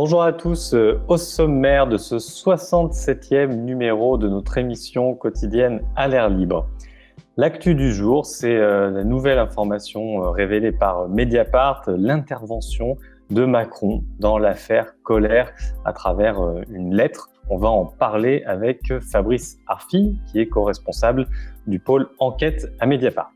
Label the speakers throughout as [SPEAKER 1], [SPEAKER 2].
[SPEAKER 1] Bonjour à tous, au sommaire de ce 67e numéro de notre émission quotidienne à l'air libre. L'actu du jour, c'est la nouvelle information révélée par Mediapart, l'intervention de Macron dans l'affaire Kohler à travers une lettre. On va en parler avec Fabrice Arfi, qui est co-responsable du pôle enquête à Mediapart.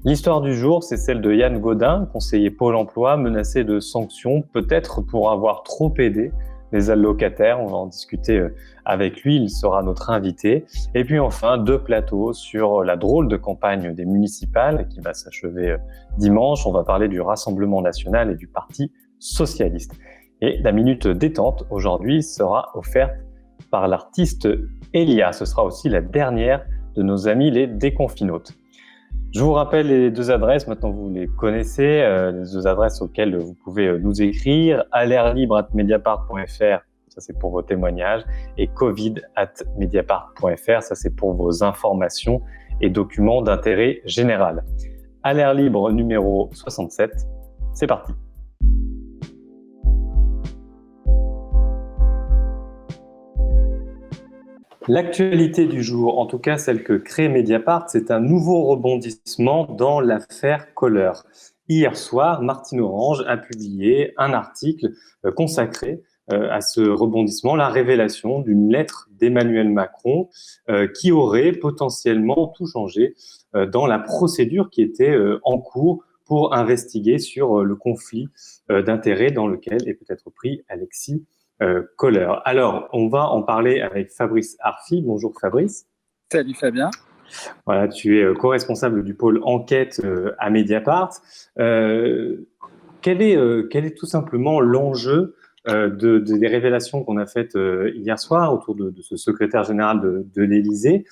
[SPEAKER 1] L'histoire du jour, c'est celle de Yann Gaudin, conseiller Pôle emploi, menacé de sanctions, peut-être pour avoir trop aidé les allocataires. On va en discuter avec lui, il sera notre invité. Et puis enfin, 2 plateaux sur la drôle de campagne des municipales qui va s'achever dimanche. On va parler du Rassemblement national et du Parti socialiste. Et la minute détente aujourd'hui sera offerte par l'artiste Elia. Ce sera aussi la dernière de nos amis les déconfinautes. Je vous rappelle les 2 adresses, maintenant vous les connaissez, les 2 adresses auxquelles vous pouvez nous écrire, alairlibre@mediapart.fr, ça c'est pour vos témoignages, et covid@mediapart.fr, ça c'est pour vos informations et documents d'intérêt général. À l'air libre numéro 67, c'est parti. L'actualité du jour, en tout cas celle que crée Mediapart, c'est un nouveau rebondissement dans l'affaire Kohler. Hier soir, Martine Orange a publié un article consacré à ce rebondissement, la révélation d'une lettre d'Emmanuel Macron qui aurait potentiellement tout changé dans la procédure qui était en cours pour investiguer sur le conflit d'intérêts dans lequel est peut-être pris Alexis Kohler. Alors, on va en parler avec Fabrice Arfi. Bonjour Fabrice.
[SPEAKER 2] Salut Fabien.
[SPEAKER 1] Voilà, tu es co-responsable du pôle enquête à Mediapart. Quel est tout simplement l'enjeu des révélations qu'on a faites hier soir autour de ce secrétaire général de l'Élysée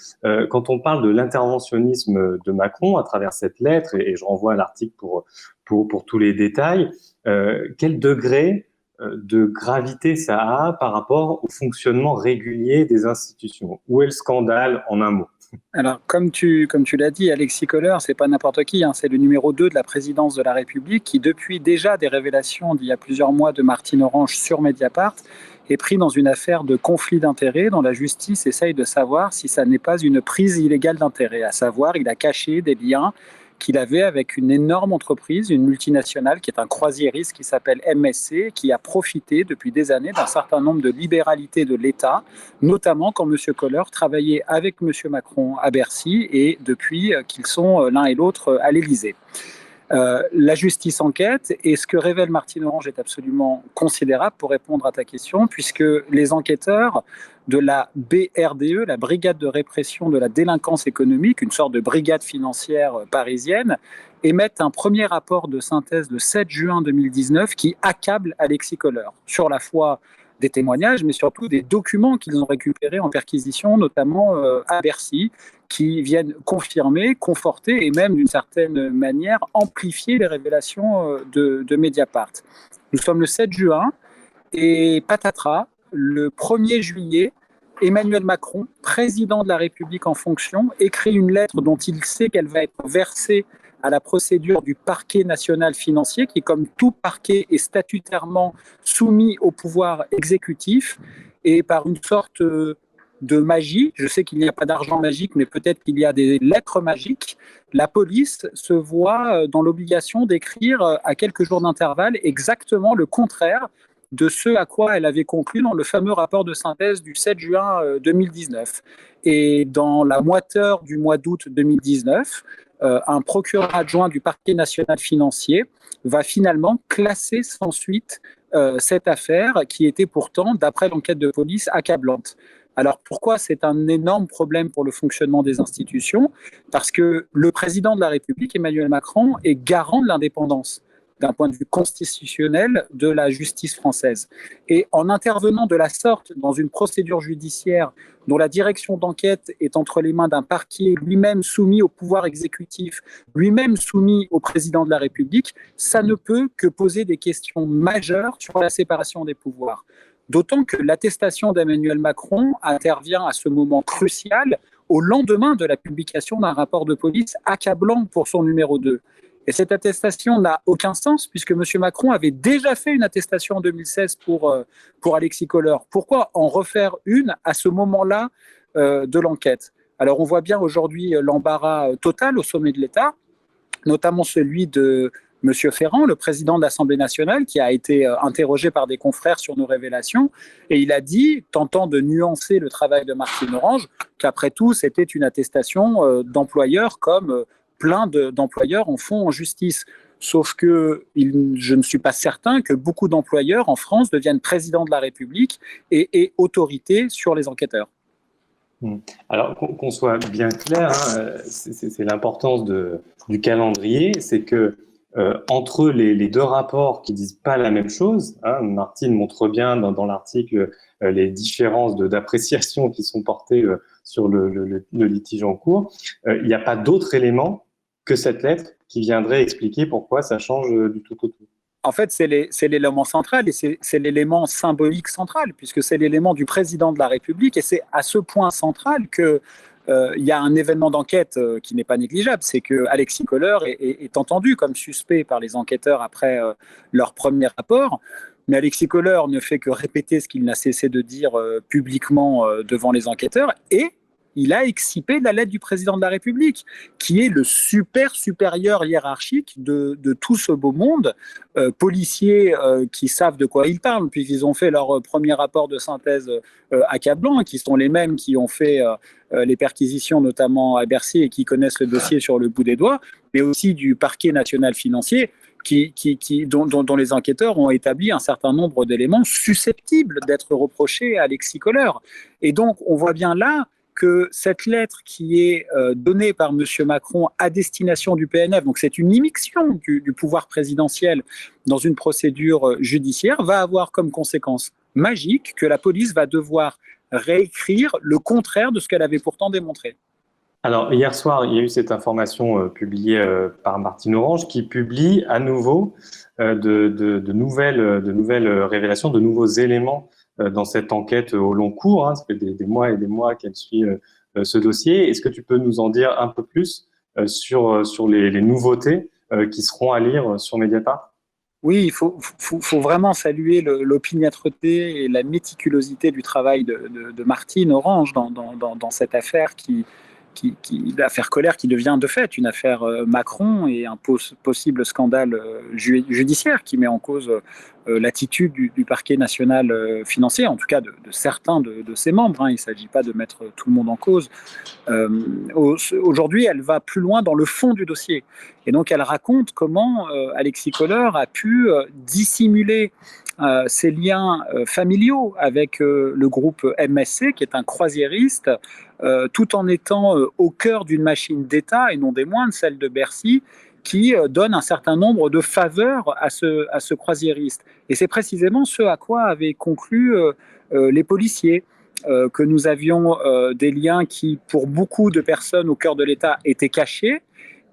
[SPEAKER 1] quand on parle de l'interventionnisme de Macron à travers cette lettre, et je renvoie à l'article pour tous les détails, quel degré de gravité ça a par rapport au fonctionnement régulier des institutions? Où est le scandale en un mot?
[SPEAKER 2] Alors, comme tu l'as dit, Alexis Kohler, c'est pas n'importe qui, hein, c'est le numéro 2 de la présidence de la République qui, depuis déjà des révélations d'il y a plusieurs mois de Martine Orange sur Mediapart, est pris dans une affaire de conflit d'intérêts dont la justice essaye de savoir si ça n'est pas une prise illégale d'intérêts. À savoir, il a caché des liens qu'il avait avec une énorme entreprise, une multinationale qui est un croisiériste qui s'appelle MSC, qui a profité depuis des années d'un certain nombre de libéralités de l'État, notamment quand M. Kohler travaillait avec M. Macron à Bercy et depuis qu'ils sont l'un et l'autre à l'Élysée. La justice enquête et ce que révèle Martine Orange est absolument considérable pour répondre à ta question, puisque les enquêteurs de la BRDE, la Brigade de répression de la délinquance économique, une sorte de brigade financière parisienne, émettent un premier rapport de synthèse le 7 juin 2019 qui accable Alexis Kohler sur la foi des témoignages, mais surtout des documents qu'ils ont récupérés en perquisition, notamment à Bercy, qui viennent confirmer, conforter et même d'une certaine manière amplifier les révélations de Mediapart. Nous sommes le 7 juin et patatras, le 1er juillet, Emmanuel Macron, président de la République en fonction, écrit une lettre dont il sait qu'elle va être versée à la procédure du parquet national financier, qui, comme tout parquet, est statutairement soumis au pouvoir exécutif, et par une sorte de magie, je sais qu'il n'y a pas d'argent magique, mais peut-être qu'il y a des lettres magiques, la police se voit dans l'obligation d'écrire à quelques jours d'intervalle exactement le contraire de ce à quoi elle avait conclu dans le fameux rapport de synthèse du 7 juin 2019. Et dans la moiteur du mois d'août 2019, un procureur adjoint du parquet national financier va finalement classer sans suite cette affaire qui était pourtant, d'après l'enquête de police, accablante. Alors pourquoi c'est un énorme problème pour le fonctionnement des institutions? Parce que le président de la République, Emmanuel Macron, est garant de l'indépendance d'un point de vue constitutionnel de la justice française. Et en intervenant de la sorte dans une procédure judiciaire dont la direction d'enquête est entre les mains d'un parquet lui-même soumis au pouvoir exécutif, lui-même soumis au président de la République, ça ne peut que poser des questions majeures sur la séparation des pouvoirs. D'autant que l'attestation d'Emmanuel Macron intervient à ce moment crucial au lendemain de la publication d'un rapport de police accablant pour son numéro 2. Et cette attestation n'a aucun sens puisque M. Macron avait déjà fait une attestation en 2016 pour Alexis Kohler. Pourquoi en refaire une à ce moment-là de l'enquête? Alors on voit bien aujourd'hui l'embarras total au sommet de l'État, notamment celui de M. Ferrand, le président de l'Assemblée nationale, qui a été interrogé par des confrères sur nos révélations, et il a dit, tentant de nuancer le travail de Martine Orange, qu'après tout, c'était une attestation d'employeurs comme plein d'employeurs en font en justice. Sauf que je ne suis pas certain que beaucoup d'employeurs en France deviennent président de la République et autorité sur les enquêteurs.
[SPEAKER 1] Alors, qu'on soit bien clair, hein, c'est l'importance du calendrier, c'est que entre les deux rapports qui disent pas la même chose, hein, Martine montre bien dans l'article les différences d'appréciation qui sont portées sur le litige en cours. Il n'y a pas d'autres éléments que cette lettre qui viendrait expliquer pourquoi ça change du tout au tout.
[SPEAKER 2] En fait, c'est l'élément central et c'est l'élément symbolique central, puisque c'est l'élément du président de la République, et c'est à ce point central que il y a un événement d'enquête qui n'est pas négligeable, c'est que Alexis Kohler est entendu comme suspect par les enquêteurs après leur premier rapport. Mais Alexis Kohler ne fait que répéter ce qu'il n'a cessé de dire publiquement devant les enquêteurs, et il a excipé la lettre du président de la République, qui est le supérieur hiérarchique de tout ce beau monde, policiers qui savent de quoi ils parlent, puisqu'ils ont fait leur premier rapport de synthèse accablant, qui sont les mêmes qui ont fait les perquisitions, notamment à Bercy, et qui connaissent le dossier sur le bout des doigts, mais aussi du parquet national financier, dont les enquêteurs ont établi un certain nombre d'éléments susceptibles d'être reprochés à Alexis Kohler. Et donc, on voit bien là que cette lettre qui est donnée par M. Macron à destination du PNF, donc c'est une immixtion du pouvoir présidentiel dans une procédure judiciaire, va avoir comme conséquence magique que la police va devoir réécrire le contraire de ce qu'elle avait pourtant démontré.
[SPEAKER 1] Alors, hier soir, il y a eu cette information publiée par Martine Orange qui publie à nouveau de nouvelles révélations, de nouveaux éléments dans cette enquête au long cours. Hein. Ça fait des mois et des mois qu'elle suit ce dossier. Est-ce que tu peux nous en dire un peu plus sur les nouveautés qui seront à lire sur Mediapart?
[SPEAKER 2] Oui, il faut vraiment saluer l'opiniâtreté et la méticulosité du travail de Martine Orange dans cette affaire l'affaire Kohler qui devient de fait une affaire Macron et un possible scandale judiciaire qui met en cause l'attitude du parquet national financier, en tout cas de certains de ses membres. Hein. Il ne s'agit pas de mettre tout le monde en cause. Aujourd'hui, elle va plus loin dans le fond du dossier. Et donc, elle raconte comment Alexis Kohler a pu dissimuler ses liens familiaux avec le groupe MSC, qui est un croisiériste, tout en étant au cœur d'une machine d'État, et non des moindres, celle de Bercy, qui donne un certain nombre de faveurs à ce croisiériste. Et c'est précisément ce à quoi avaient conclu les policiers, que nous avions des liens qui, pour beaucoup de personnes au cœur de l'État, étaient cachés.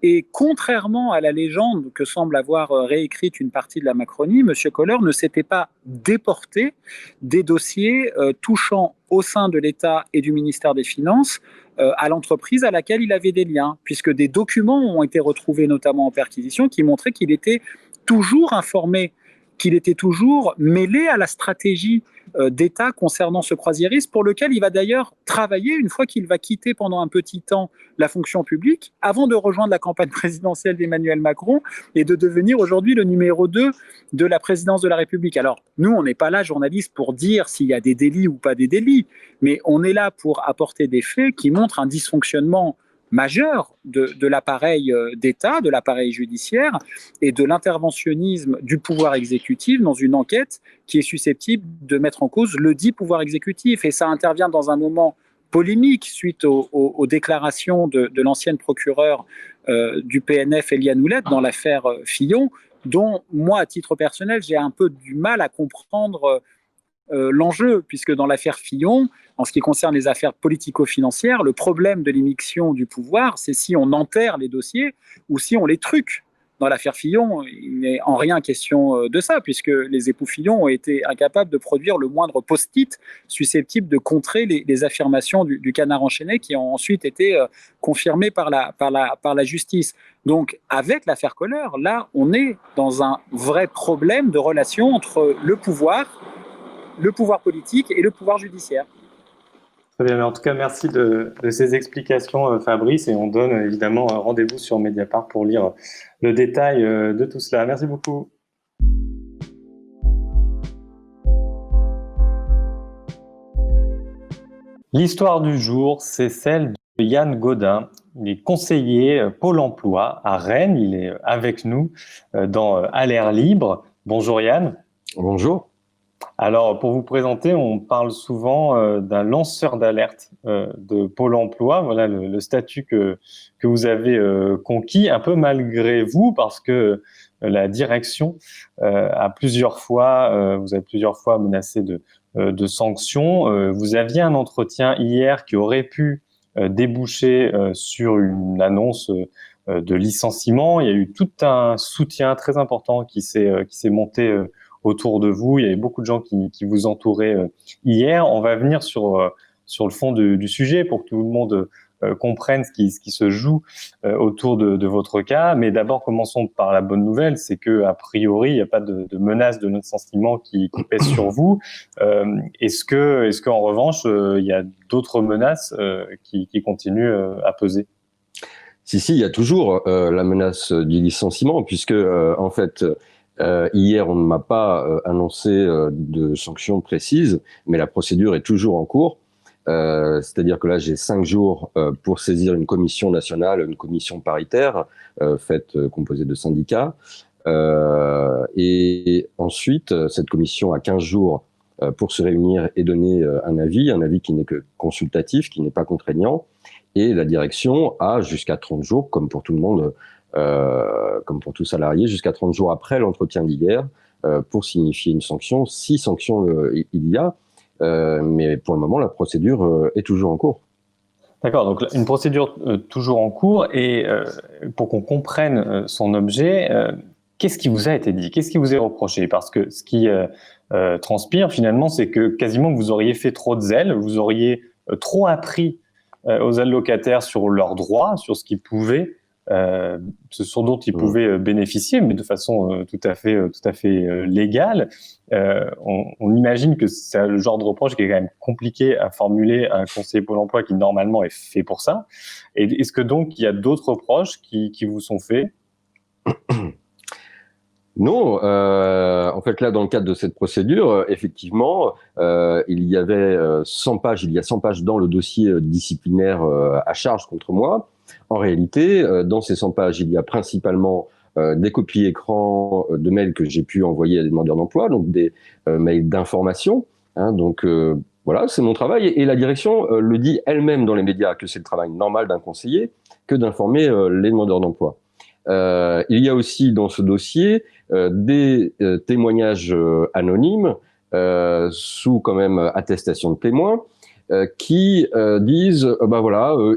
[SPEAKER 2] Et contrairement à la légende que semble avoir réécrite une partie de la Macronie, M. Kohler ne s'était pas déporté des dossiers touchant au sein de l'État et du ministère des Finances à l'entreprise à laquelle il avait des liens, puisque des documents ont été retrouvés, notamment en perquisition, qui montraient qu'il était toujours informé, qu'il était toujours mêlé à la stratégie d'État concernant ce croisiériste, pour lequel il va d'ailleurs travailler une fois qu'il va quitter pendant un petit temps la fonction publique, avant de rejoindre la campagne présidentielle d'Emmanuel Macron et de devenir aujourd'hui le numéro 2 de la présidence de la République. Alors, nous, on n'est pas là, journalistes, pour dire s'il y a des délits ou pas des délits, mais on est là pour apporter des faits qui montrent un dysfonctionnement majeur de l'appareil d'État, de l'appareil judiciaire et de l'interventionnisme du pouvoir exécutif dans une enquête qui est susceptible de mettre en cause le dit pouvoir exécutif. Et ça intervient dans un moment polémique suite aux déclarations de l'ancienne procureure du PNF, Éliane Houlette, dans l'affaire Fillon, dont moi, à titre personnel, j'ai un peu du mal à comprendre l'enjeu, puisque dans l'affaire Fillon, en ce qui concerne les affaires politico-financières, le problème de l'immixtion du pouvoir, c'est si on enterre les dossiers ou si on les truque. dans l'affaire Fillon, il n'est en rien question de ça, puisque les époux Fillon ont été incapables de produire le moindre post-it susceptible de contrer les affirmations du canard enchaîné qui ont ensuite été confirmées par la justice. Donc, avec l'affaire Kohler, là, on est dans un vrai problème de relation entre le pouvoir politique et le pouvoir judiciaire.
[SPEAKER 1] Très bien, mais en tout cas, merci de ces explications, Fabrice, et on donne évidemment un rendez-vous sur Mediapart pour lire le détail de tout cela. Merci beaucoup. L'histoire du jour, c'est celle de Yann Gaudin. Il est conseiller Pôle emploi à Rennes. Il est avec nous dans À l'air libre. Bonjour Yann.
[SPEAKER 3] Bonjour.
[SPEAKER 1] Alors, pour vous présenter, on parle souvent d'un lanceur d'alerte de Pôle emploi. Voilà le statut que vous avez conquis, un peu malgré vous, parce que la direction a plusieurs fois, vous avez plusieurs fois menacé de sanctions. Vous aviez un entretien hier qui aurait pu déboucher sur une annonce de licenciement. Il y a eu tout un soutien très important qui s'est monté autour de vous. Il y avait beaucoup de gens qui vous entouraient hier. On va venir sur le fond du sujet pour que tout le monde comprenne ce qui se joue autour de votre cas. Mais d'abord, commençons par la bonne nouvelle, c'est que a priori, il n'y a pas de menace de licenciement qui pèse sur vous. Est-ce que en revanche, il y a d'autres menaces qui continuent à peser?
[SPEAKER 3] Si, il y a toujours la menace du licenciement, puisque en fait, hier, on ne m'a pas annoncé de sanctions précises, mais la procédure est toujours en cours. C'est-à-dire que là, j'ai 5 jours pour saisir une commission nationale, une commission paritaire, composée de syndicats. Et ensuite, cette commission a 15 jours pour se réunir et donner un avis qui n'est que consultatif, qui n'est pas contraignant. Et la direction a jusqu'à 30 jours, comme pour tout le monde, comme pour tout salarié, jusqu'à 30 jours après l'entretien d'hier, pour signifier une sanction, si sanction il y a. Mais pour le moment, la procédure est toujours en cours.
[SPEAKER 1] D'accord, donc une procédure toujours en cours. Et pour qu'on comprenne son objet, qu'est-ce qui vous a été dit? Qu'est-ce qui vous est reproché? Parce que ce qui transpire finalement, c'est que quasiment vous auriez fait trop de zèle, vous auriez trop appris aux allocataires sur leurs droits, sur ce dont ils pouvaient bénéficier, mais de façon tout à fait légale. On imagine que c'est le genre de reproche qui est quand même compliqué à formuler à un conseiller Pôle emploi qui normalement est fait pour ça. Et est-ce que donc il y a d'autres reproches qui vous sont faits?
[SPEAKER 3] Non, en fait là, dans le cadre de cette procédure, effectivement, il y avait 100 pages, il y a 100 pages dans le dossier disciplinaire à charge contre moi. En réalité, dans ces 100 pages, il y a principalement des copies écran de mails que j'ai pu envoyer à des demandeurs d'emploi, donc des mails d'information. Donc voilà, c'est mon travail. Et la direction le dit elle-même dans les médias que c'est le travail normal d'un conseiller que d'informer les demandeurs d'emploi. Il y a aussi dans ce dossier des témoignages anonymes sous quand même attestation de témoins qui disent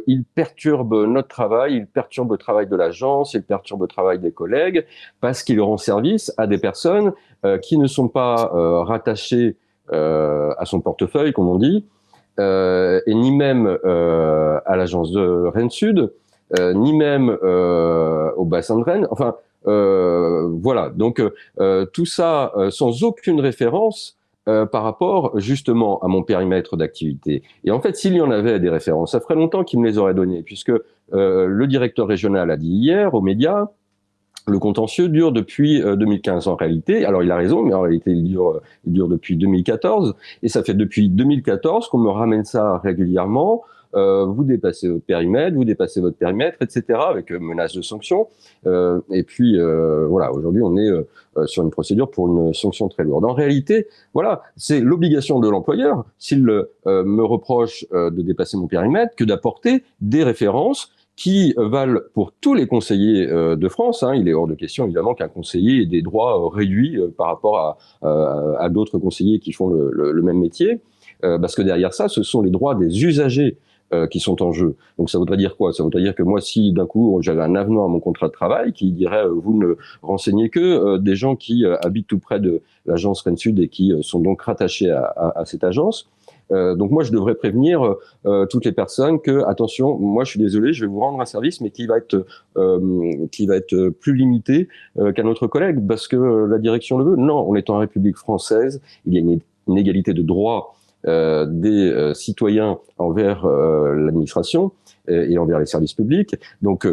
[SPEAKER 3] il perturbe notre travail, il perturbe le travail de l'agence, il perturbe le travail des collègues parce qu'il rend service à des personnes qui ne sont pas rattachées à son portefeuille, comme on dit, et ni même à l'agence de Rennes Sud, ni même au bassin de Rennes. Enfin, voilà. Donc tout ça sans aucune référence par rapport justement à mon périmètre d'activité. Et en fait, s'il y en avait des références, ça ferait longtemps qu'il me les aurait données, puisque le directeur régional a dit hier aux médias, le contentieux dure depuis 2015 en réalité. Alors il a raison, mais en réalité il dure depuis 2014, et ça fait depuis 2014 qu'on me ramène ça régulièrement. Vous dépassez votre périmètre, etc., avec menace de sanction. Et puis voilà, aujourd'hui on est sur une procédure pour une sanction très lourde. En réalité, voilà, c'est l'obligation de l'employeur, s'il me reproche de dépasser mon périmètre, que d'apporter des références qui valent pour tous les conseillers de France. Il est hors de question évidemment qu'un conseiller ait des droits réduits par rapport à d'autres conseillers qui font le même métier, parce que derrière ça, ce sont les droits des usagers qui sont en jeu. Donc ça voudrait dire quoi? Ça voudrait dire que moi, si d'un coup j'avais un avenant à mon contrat de travail qui dirait vous ne renseignez que des gens qui habitent tout près de l'agence Rennes Sud et qui sont donc rattachés à cette agence. Donc moi, je devrais prévenir toutes les personnes que attention, moi je suis désolé, je vais vous rendre un service, mais qui va être plus limité qu'un autre collègue parce que la direction le veut. Non, on est en République française, il y a une égalité de droits des citoyens envers l'administration et envers les services publics. Donc,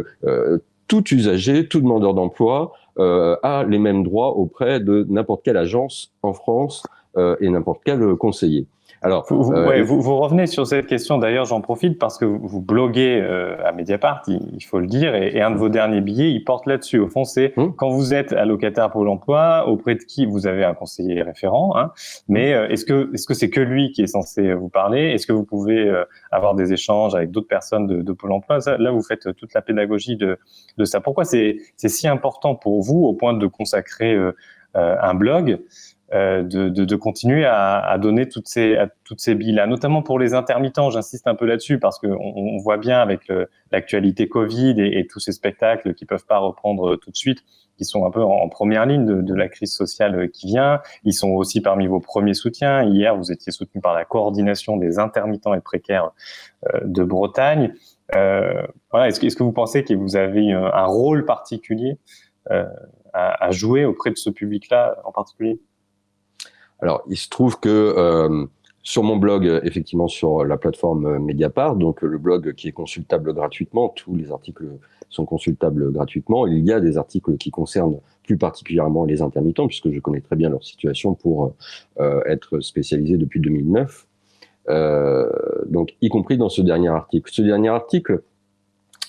[SPEAKER 3] tout usager, tout demandeur d'emploi a les mêmes droits auprès de n'importe quelle agence en France et n'importe quel conseiller.
[SPEAKER 1] Alors, vous revenez sur cette question. D'ailleurs, j'en profite parce que vous bloguez à Mediapart, il faut le dire, et un de vos derniers billets, il porte là-dessus. Au fond, c'est quand vous êtes allocataire Pôle emploi, auprès de qui vous avez un conseiller référent, hein, mais est-ce que c'est que lui qui est censé vous parler? Est-ce que vous pouvez avoir des échanges avec d'autres personnes de Pôle emploi? Ça, là, vous faites toute la pédagogie de ça. Pourquoi c'est si important pour vous au point de consacrer un blog? De continuer à donner toutes ces billes-là, notamment pour les intermittents. J'insiste un peu là-dessus parce que on voit bien avec l'actualité Covid et tous ces spectacles qui peuvent pas reprendre tout de suite, qui sont un peu en première ligne de la crise sociale qui vient. Ils sont aussi parmi vos premiers soutiens. Hier, vous étiez soutenu par la coordination des intermittents et précaires de Bretagne. Voilà, est-ce que vous pensez que vous avez un rôle particulier à jouer auprès de ce public-là en particulier?
[SPEAKER 3] Alors, il se trouve que sur mon blog, effectivement, sur la plateforme Mediapart, donc le blog qui est consultable gratuitement, tous les articles sont consultables gratuitement. Il y a des articles qui concernent plus particulièrement les intermittents, puisque je connais très bien leur situation pour être spécialisé depuis 2009. Donc, y compris dans ce dernier article. Ce dernier article,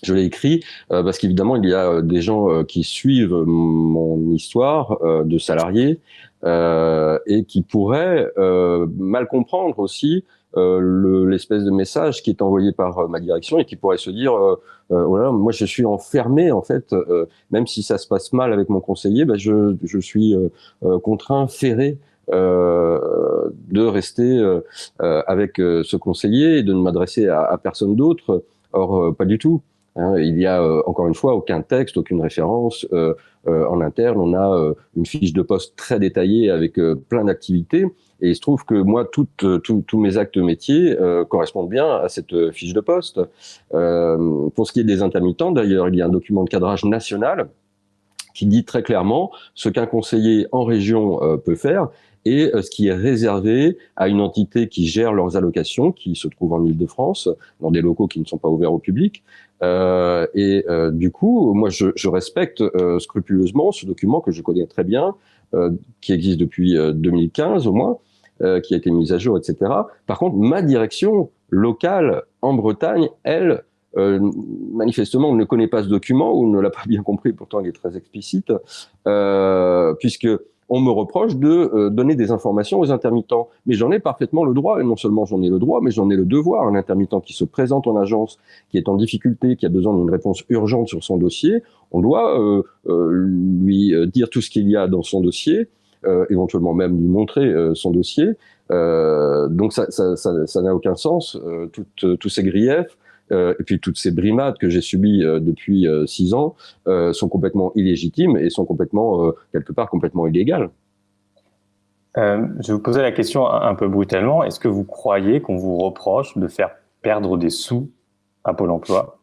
[SPEAKER 3] je l'ai écrit parce qu'évidemment, il y a des gens qui suivent mon histoire de salarié et qui pourraient mal comprendre aussi l'espèce de message qui est envoyé par ma direction et qui pourraient se dire voilà, moi je suis enfermé en fait, même si ça se passe mal avec mon conseiller, je suis contraint, ferré de rester avec ce conseiller et de ne m'adresser à personne d'autre. Or, pas du tout. Il y a encore une fois aucun texte, aucune référence. En interne, on a une fiche de poste très détaillée avec plein d'activités. Et il se trouve que moi, tous mes actes métiers correspondent bien à cette fiche de poste. Pour ce qui est des intermittents, d'ailleurs, il y a un document de cadrage national qui dit très clairement ce qu'un conseiller en région peut faire et ce qui est réservé à une entité qui gère leurs allocations, qui se trouve en Île-de-France, dans des locaux qui ne sont pas ouverts au public. Du coup, moi, je respecte scrupuleusement ce document que je connais très bien, qui existe depuis 2015 au moins, qui a été mis à jour, etc. Par contre, ma direction locale en Bretagne, elle, manifestement, ne connaît pas ce document ou ne l'a pas bien compris, pourtant il est très explicite, puisque on me reproche de donner des informations aux intermittents. Mais j'en ai parfaitement le droit, et non seulement j'en ai le droit, mais j'en ai le devoir. Un intermittent qui se présente en agence, qui est en difficulté, qui a besoin d'une réponse urgente sur son dossier, on doit lui dire tout ce qu'il y a dans son dossier, éventuellement même lui montrer son dossier. Donc ça n'a aucun sens, tous ces griefs. Et puis toutes ces brimades que j'ai subies depuis 6 ans sont complètement illégitimes et sont complètement, quelque part, complètement illégales.
[SPEAKER 1] Je vais vous poser la question un peu brutalement. Est-ce que vous croyez qu'on vous reproche de faire perdre des sous à Pôle emploi?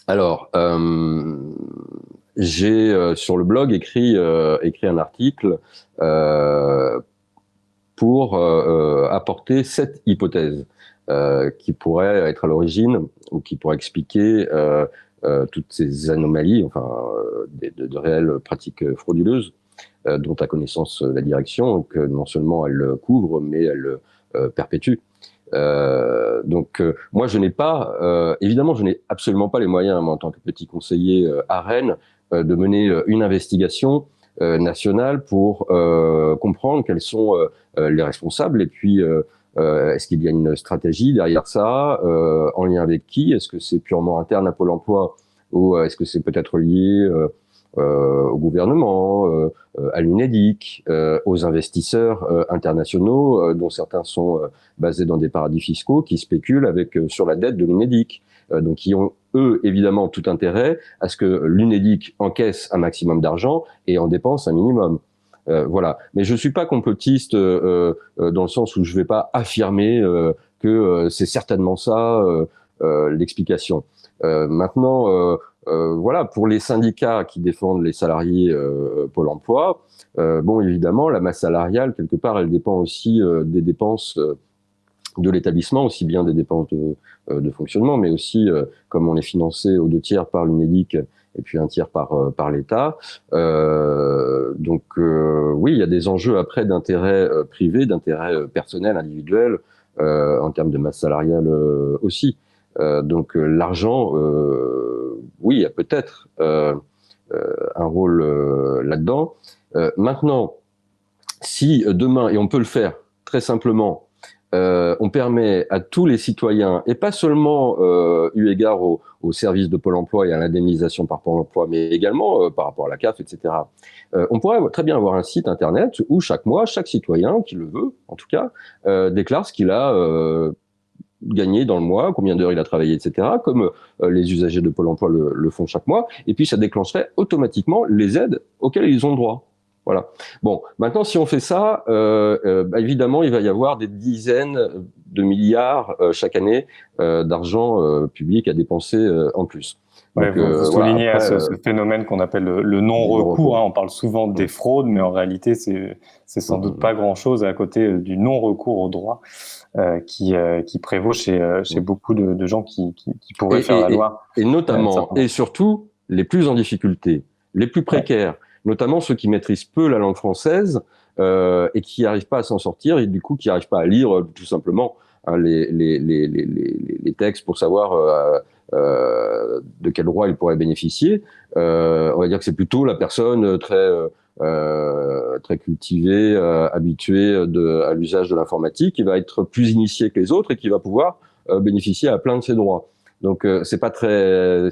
[SPEAKER 3] Alors, j'ai sur le blog écrit un article pour apporter 7 hypothèses qui pourraient être à l'origine ou qui pourraient expliquer toutes ces anomalies, enfin de réelles pratiques frauduleuses dont a connaissance la direction, que non seulement elle couvre, mais elle perpétue. Donc moi je n'ai pas, évidemment je n'ai absolument pas les moyens, moi, en tant que petit conseiller à Rennes, de mener une investigation nationale pour comprendre quels sont les responsables et puis est-ce qu'il y a une stratégie derrière ça, en lien avec qui? Est-ce que c'est purement interne à Pôle emploi ou est-ce que c'est peut-être lié au gouvernement, à l'UNEDIC, aux investisseurs internationaux, dont certains sont basés dans des paradis fiscaux, qui spéculent sur la dette de l'UNEDIC. Donc qui ont, eux, évidemment, tout intérêt à ce que l'UNEDIC encaisse un maximum d'argent et en dépense un minimum. Voilà. Mais je suis pas complotiste dans le sens où je vais pas affirmer que c'est certainement ça l'explication. Maintenant, voilà, pour les syndicats qui défendent les salariés Pôle emploi, bon, évidemment, la masse salariale, quelque part, elle dépend aussi des dépenses de l'établissement, aussi bien des dépenses de fonctionnement, mais aussi, comme on est financé aux 2 tiers par l'UNEDIC et puis 1 tiers par l'État. Donc, oui, il y a des enjeux après d'intérêt privé, d'intérêt personnel, individuel, en termes de masse salariale aussi. Donc, l'argent, oui, il y a peut-être un rôle là-dedans. Maintenant, si demain, et on peut le faire très simplement, on permet à tous les citoyens, et pas seulement eu égard au service de Pôle emploi et à l'indemnisation par Pôle emploi, mais également par rapport à la CAF, etc. On pourrait très bien avoir un site internet où chaque mois, chaque citoyen qui le veut, en tout cas, déclare ce qu'il a gagné dans le mois, combien d'heures il a travaillé, etc., comme les usagers de Pôle emploi le font chaque mois, et puis ça déclencherait automatiquement les aides auxquelles ils ont droit. Voilà. Bon, maintenant, si on fait ça, évidemment, il va y avoir des dizaines de milliards chaque année d'argent public à dépenser en plus.
[SPEAKER 1] Donc, vous soulignez après, ce phénomène qu'on appelle le non-recours. On parle souvent des fraudes, mais en réalité, c'est sans doute pas grand-chose à côté du non-recours au droit qui prévaut chez beaucoup de gens qui pourraient faire la loi.
[SPEAKER 3] Et notamment, et surtout, les plus en difficulté, les plus précaires, notamment ceux qui maîtrisent peu la langue française et qui n'arrivent pas à s'en sortir et du coup qui n'arrivent pas à lire tout simplement les textes pour savoir de quel droit ils pourraient bénéficier. On va dire que c'est plutôt la personne très cultivée, habituée à l'usage de l'informatique, qui va être plus initiée que les autres et qui va pouvoir bénéficier à plein de ses droits. Donc c'est pas très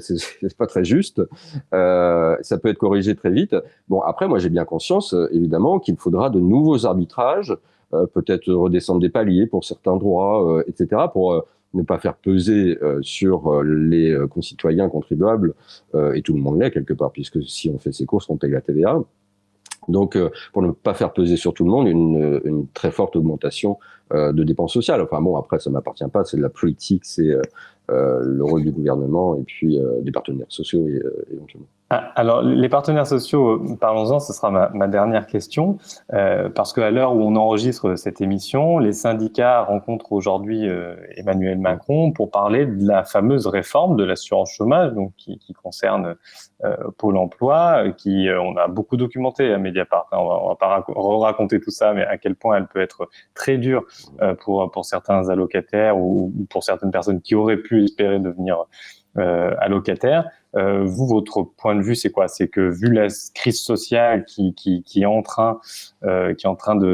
[SPEAKER 3] juste. Ça peut être corrigé très vite. Bon, après, moi j'ai bien conscience évidemment qu'il faudra de nouveaux arbitrages, peut-être redescendre des paliers pour certains droits, etc. pour ne pas faire peser sur les concitoyens contribuables, et tout le monde l'est quelque part, puisque si on fait ses courses, on paye la TVA. Donc, pour ne pas faire peser sur tout le monde une très forte augmentation de dépenses sociales. Enfin bon, après, ça m'appartient pas, c'est de la politique, c'est le rôle du gouvernement et puis des partenaires sociaux éventuellement.
[SPEAKER 1] Alors, les partenaires sociaux, parlons-en, ce sera ma dernière question, parce qu'à l'heure où on enregistre cette émission, les syndicats rencontrent aujourd'hui Emmanuel Macron pour parler de la fameuse réforme de l'assurance chômage, donc qui concerne Pôle emploi, on a beaucoup documenté à Mediapart. On va pas raconter tout ça, mais à quel point elle peut être très dure pour certains allocataires ou pour certaines personnes qui auraient pu espérer devenir allocataires. Vous, votre point de vue, c'est quoi? C'est que vu la crise sociale qui est en train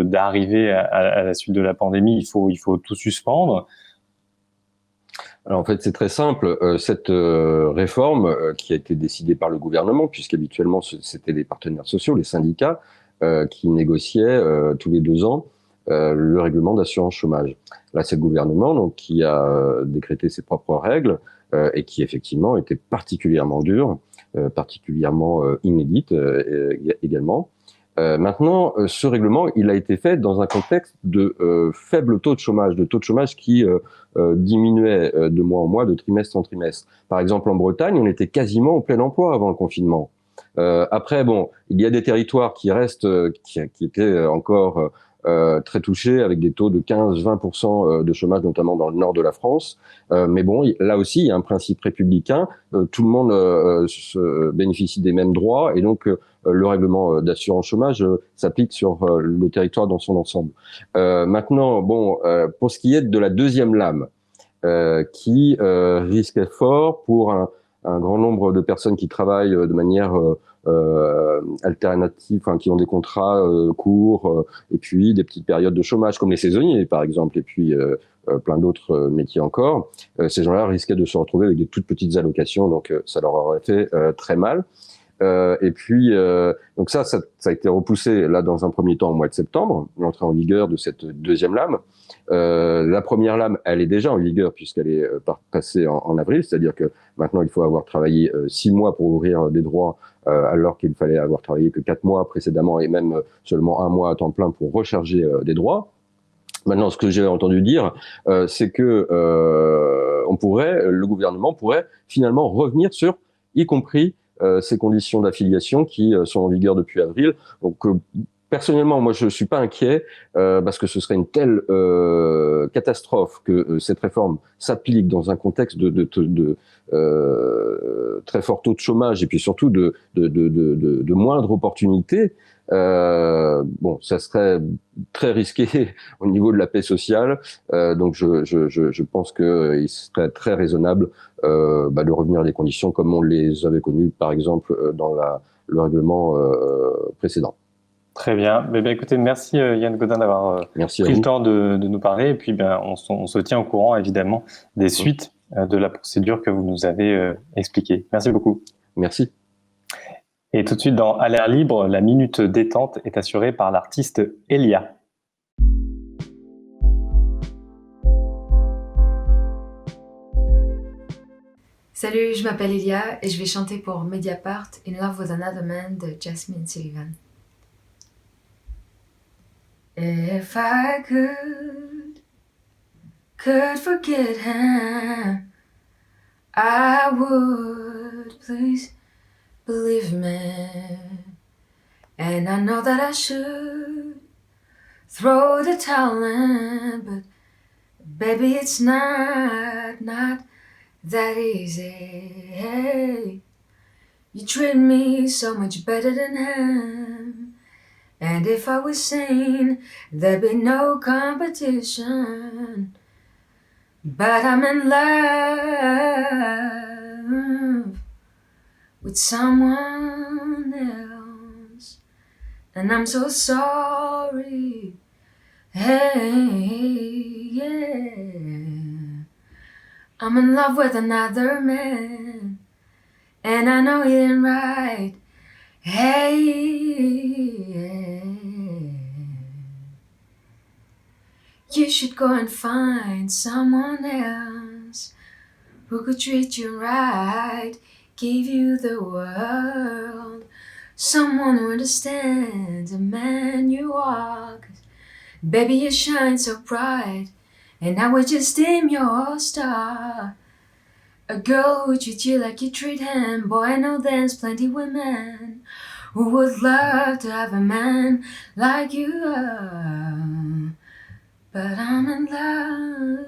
[SPEAKER 1] d'arriver à la suite de la pandémie, il faut tout suspendre.
[SPEAKER 3] Alors en fait, c'est très simple. Cette réforme qui a été décidée par le gouvernement, puisqu'habituellement c'était les partenaires sociaux, les syndicats, qui négociaient tous les 2 ans le règlement d'assurance chômage. Là, c'est le gouvernement donc qui a décrété ses propres règles et qui effectivement était particulièrement dure, particulièrement inédite également. Maintenant, ce règlement, il a été fait dans un contexte de faible taux de chômage qui diminuait de mois en mois, de trimestre en trimestre. Par exemple, en Bretagne, on était quasiment au plein emploi avant le confinement. Après, bon, il y a des territoires qui restent, qui étaient encore très touchés, avec des taux de 15-20% de chômage, notamment dans le nord de la France. Mais bon, là aussi, il y a un principe républicain. Tout le monde bénéficie des mêmes droits, et donc le règlement d'assurance chômage s'applique sur le territoire dans son ensemble. Maintenant, bon, pour ce qui est de la deuxième lame, qui risquait fort pour un grand nombre de personnes qui travaillent de manière alternative, enfin qui ont des contrats courts, et puis des petites périodes de chômage, comme les saisonniers par exemple, et puis plein d'autres métiers encore. Ces gens-là risquaient de se retrouver avec des toutes petites allocations, donc ça leur aurait fait très mal. Et puis, donc ça a été repoussé là dans un premier temps au mois de septembre, l'entrée en vigueur de cette deuxième lame. La première lame, elle est déjà en vigueur puisqu'elle est passée en avril, c'est-à-dire que maintenant il faut avoir travaillé 6 mois pour ouvrir des droits, alors qu'il fallait avoir travaillé que 4 mois précédemment et même seulement 1 mois à temps plein pour recharger des droits. Maintenant, ce que j'ai entendu dire, c'est que le gouvernement pourrait finalement revenir sur, y compris ces conditions d'affiliation qui sont en vigueur depuis avril. Donc, personnellement, moi, je suis pas inquiet parce que ce serait une telle catastrophe que cette réforme s'applique dans un contexte de très fort taux de chômage et puis surtout de moindres opportunités. Bon, ça serait très risqué au niveau de la paix sociale, donc je pense que il serait très raisonnable de revenir à des conditions comme on les avait connues, par exemple, dans le règlement précédent.
[SPEAKER 1] Très bien. Écoutez, merci Yann Godin d'avoir pris le temps de nous parler. Et puis, on se tient au courant, évidemment, des suites de la procédure que vous nous avez expliquée. Merci beaucoup.
[SPEAKER 3] Merci.
[SPEAKER 1] Et tout de suite, dans À l'air libre, la minute détente est assurée par l'artiste Elia.
[SPEAKER 4] Salut, je m'appelle Elia et je vais chanter pour Mediapart In Love with Another Man de Jasmine Sullivan. If I could forget him, I would, please believe me. And I know that I should throw the towel in, but baby, it's not that easy. Hey, you treat me so much better than him. And if I was sane, there'd be no competition. But I'm in love with someone else, and I'm so sorry. Hey, yeah, I'm in love with another man, and I know he ain't right. Hey, yeah. You should go and find someone else who could treat you right, give you the world, someone who understands the man you are. 'Cause baby, you shine so bright, and I would just dim your star. A girl who treats you like you treat him. Boy, I know there's plenty women who would love to have a man like you are. But I'm in love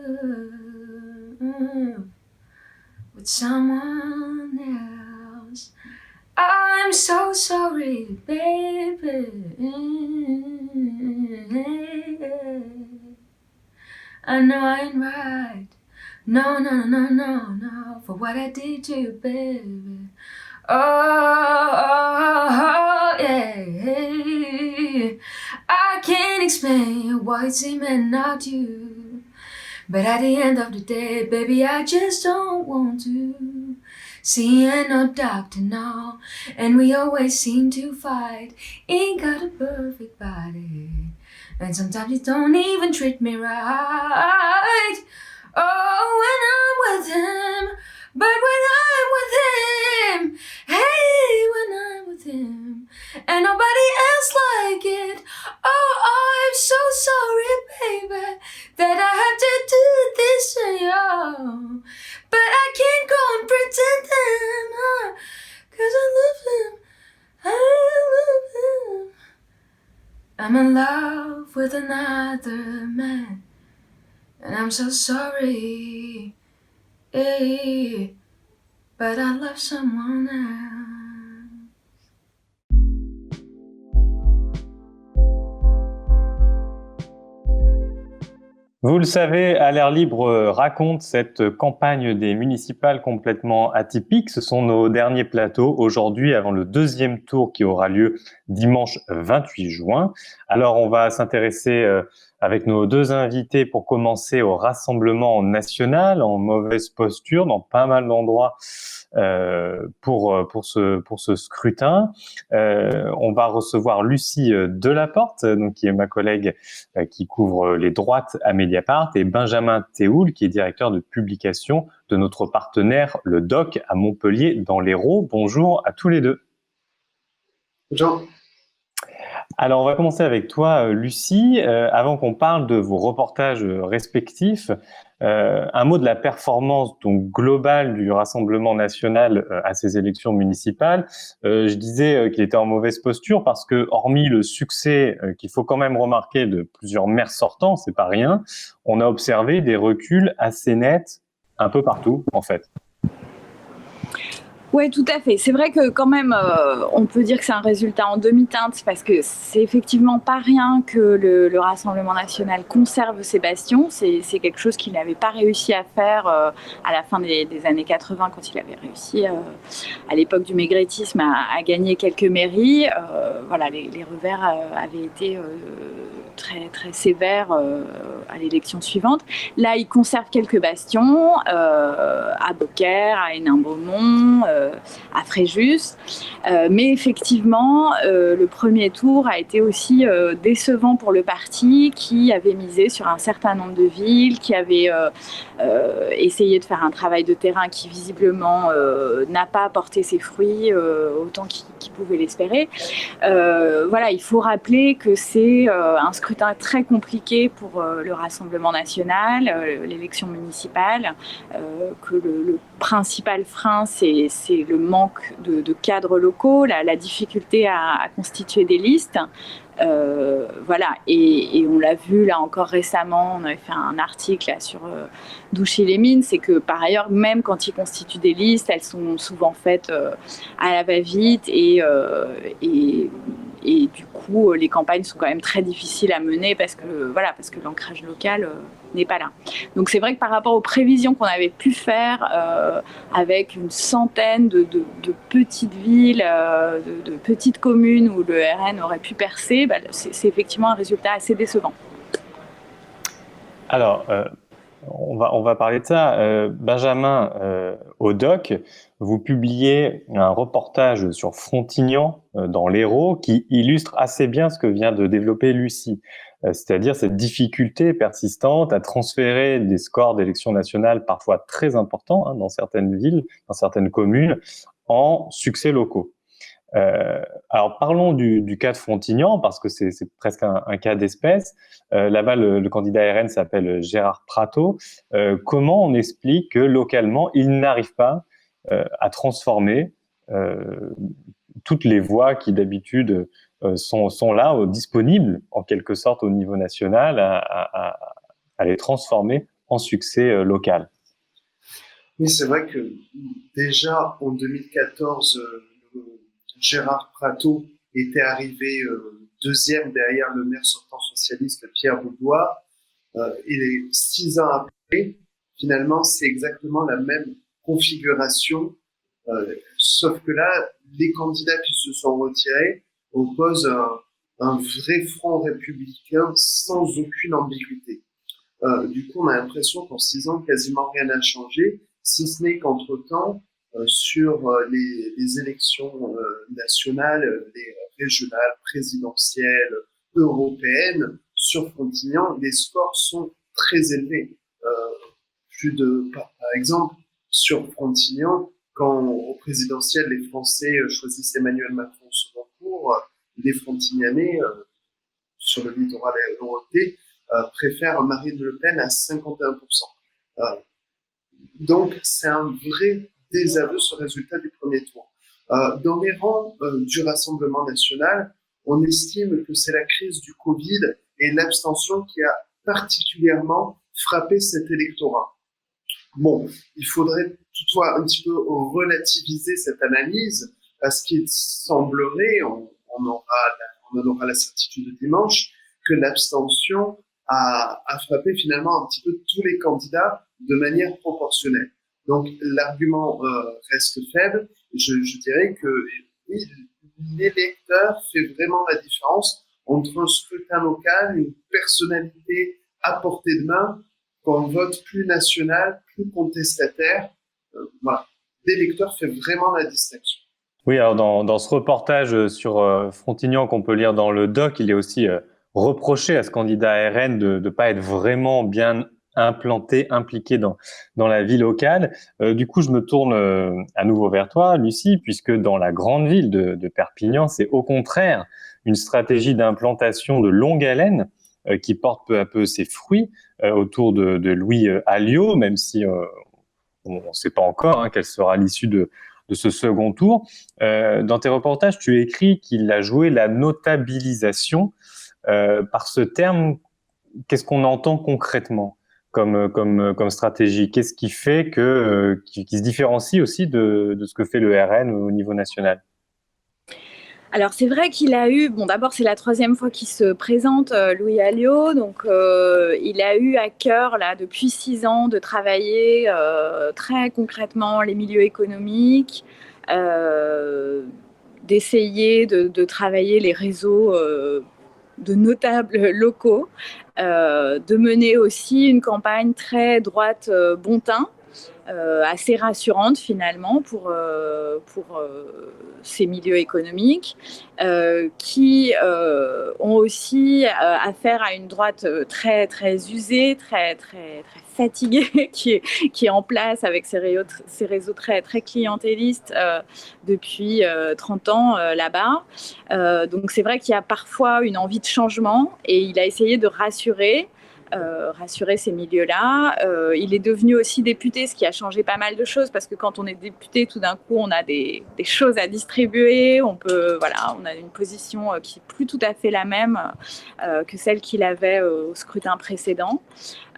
[SPEAKER 4] with someone else. I'm so sorry, baby. I know I ain't right. No, for what I did to you, baby. Oh, yeah. I can't explain why it's him and not you. But at the end of the day, baby, I just don't want to. See, ain't no doctor, no. And we always seem to fight. Ain't got a perfect body. And sometimes you don't even treat me right. Oh, when I'm with him, but when I'm with him, hey, when I'm with him, and nobody else like it. Oh, I'm so sorry, baby, that I have to do this to you. But I can't go and pretend him, 'cause I love him, I love him. I'm in love with another man. And I'm so sorry, but I love someone else.
[SPEAKER 1] Vous le savez, À l'air libre raconte cette campagne des municipales complètement atypique. Ce sont nos derniers plateaux aujourd'hui avant le deuxième tour qui aura lieu dimanche 28 juin. Alors on va s'intéresser avec nos deux invités pour commencer au Rassemblement national, en mauvaise posture dans pas mal d'endroits pour ce scrutin. On va recevoir Lucie Delaporte, donc qui est ma collègue qui couvre les droites à Mediapart, et Benjamin Théoul, qui est directeur de publication de notre partenaire, le DOC, à Montpellier, dans l'Hérault. Bonjour à tous les deux.
[SPEAKER 5] Bonjour.
[SPEAKER 1] Alors, on va commencer avec toi, Lucie. Avant qu'on parle de vos reportages respectifs, un mot de la performance donc globale du Rassemblement national à ces élections municipales. Je disais qu'il était en mauvaise posture parce que, hormis le succès qu'il faut quand même remarquer de plusieurs maires sortants, c'est pas rien, on a observé des reculs assez nets un peu partout, en fait.
[SPEAKER 6] Oui, tout à fait. C'est vrai que quand même, on peut dire que c'est un résultat en demi-teinte parce que c'est effectivement pas rien que le Rassemblement national conserve ses bastions. C'est quelque chose qu'il n'avait pas réussi à faire à la fin des années 80 quand il avait réussi à l'époque du maigretisme à gagner quelques mairies. Voilà, les revers avaient été très, très sévères à l'élection suivante. Là, il conserve quelques bastions à Beaucaire, à Hénin-Beaumont, à Fréjus. Mais effectivement, le premier tour a été aussi décevant pour le parti qui avait misé sur un certain nombre de villes, qui avait essayé de faire un travail de terrain qui visiblement n'a pas porté ses fruits autant qu'il pouvait l'espérer. Voilà, il faut rappeler que c'est un scrutin très compliqué pour le Rassemblement national, l'élection municipale, que le principal frein, c'est le manque de cadres locaux, la difficulté à constituer des listes. Voilà, et on l'a vu là encore récemment, on avait fait un article là, sur Douchy-les-Mines, c'est que par ailleurs, même quand ils constituent des listes, elles sont souvent faites à la va-vite et du coup, les campagnes sont quand même très difficiles à mener parce que l'ancrage local n'est pas là. Donc c'est vrai que par rapport aux prévisions qu'on avait pu faire avec une centaine de petites villes, de petites communes où le RN aurait pu percer, c'est effectivement un résultat assez décevant.
[SPEAKER 1] Alors, on va parler de ça. Benjamin, au DOC, vous publiez un reportage sur Frontignan dans l'Hérault qui illustre assez bien ce que vient de développer Lucie, c'est-à-dire cette difficulté persistante à transférer des scores d'élections nationales parfois très importants dans certaines villes, dans certaines communes, en succès locaux. Alors parlons du cas de Frontignan parce que c'est presque un cas d'espèce. Là-bas, le candidat RN s'appelle Gérard Prateau. Comment on explique que localement, il n'arrive pas à transformer toutes les voix qui d'habitude sont là, disponibles en quelque sorte au niveau national, à les transformer en succès local?
[SPEAKER 5] Oui, c'est vrai que déjà en 2014, Gérard Prateau était arrivé deuxième derrière le maire sortant socialiste Pierre Beaudoin. Et les 6 ans après, finalement, c'est exactement la même configuration, sauf que là, les candidats qui se sont retirés opposent un vrai front républicain sans aucune ambiguïté. Du coup, on a l'impression qu'en 6 ans, quasiment rien n'a changé, si ce n'est qu'entre-temps, sur les élections nationales, les régionales, présidentielles, européennes, sur Frontignan, les scores sont très élevés. Par exemple, sur Frontignan, quand au présidentiel, les Français choisissent Emmanuel Macron au second tour, les Frontignanais, sur le littoral héraultais, préfèrent Marine Le Pen à 51%. Donc, c'est un vrai désaveu ce résultat du premier tour. Dans les rangs du Rassemblement national, on estime que c'est la crise du Covid et l'abstention qui a particulièrement frappé cet électorat. Bon, il faudrait toutefois un petit peu relativiser cette analyse parce qu'il semblerait, on en aura la certitude dimanche, que l'abstention a frappé finalement un petit peu tous les candidats de manière proportionnelle. Donc l'argument reste faible. Je dirais que oui, l'électeur fait vraiment la différence entre un scrutin local, une personnalité à portée de main, qu'un vote plus national, plus contestataire. Voilà. L'électeur fait vraiment la distinction.
[SPEAKER 1] Oui, alors dans ce reportage sur Frontignan qu'on peut lire dans le doc, il est aussi reproché à ce candidat RN de ne pas être vraiment bien implanté, impliqué dans la vie locale. Du coup, je me tourne à nouveau vers toi, Lucie, puisque dans la grande ville de Perpignan, c'est au contraire une stratégie d'implantation de longue haleine qui porte peu à peu ses fruits autour de Louis Alliot, même si on ne sait pas encore quelle sera l'issue de ce second tour. Dans tes reportages, tu écris qu'il a joué la notabilisation. Par ce terme, qu'est-ce qu'on entend concrètement comme stratégie? Qu'est-ce qui fait qui se différencie aussi de ce que fait le RN au niveau national?
[SPEAKER 6] Alors c'est vrai qu'il a eu, d'abord c'est la 3e fois qu'il se présente, Louis Alliot, donc il a eu à cœur là depuis 6 ans de travailler très concrètement les milieux économiques, d'essayer de travailler les réseaux de notables locaux, de mener aussi une campagne très droite bon teint, assez rassurante finalement pour ces milieux économiques qui ont aussi affaire à une droite très très usée, très très très fatiguée, qui est en place avec ces réseaux très très clientélistes depuis 30 ans là-bas. Donc c'est vrai qu'il y a parfois une envie de changement et il a essayé de rassurer ces milieux-là. Il est devenu aussi député, ce qui a changé pas mal de choses, parce que quand on est député, tout d'un coup, on a des choses à distribuer, on a une position qui n'est plus tout à fait la même que celle qu'il avait au scrutin précédent.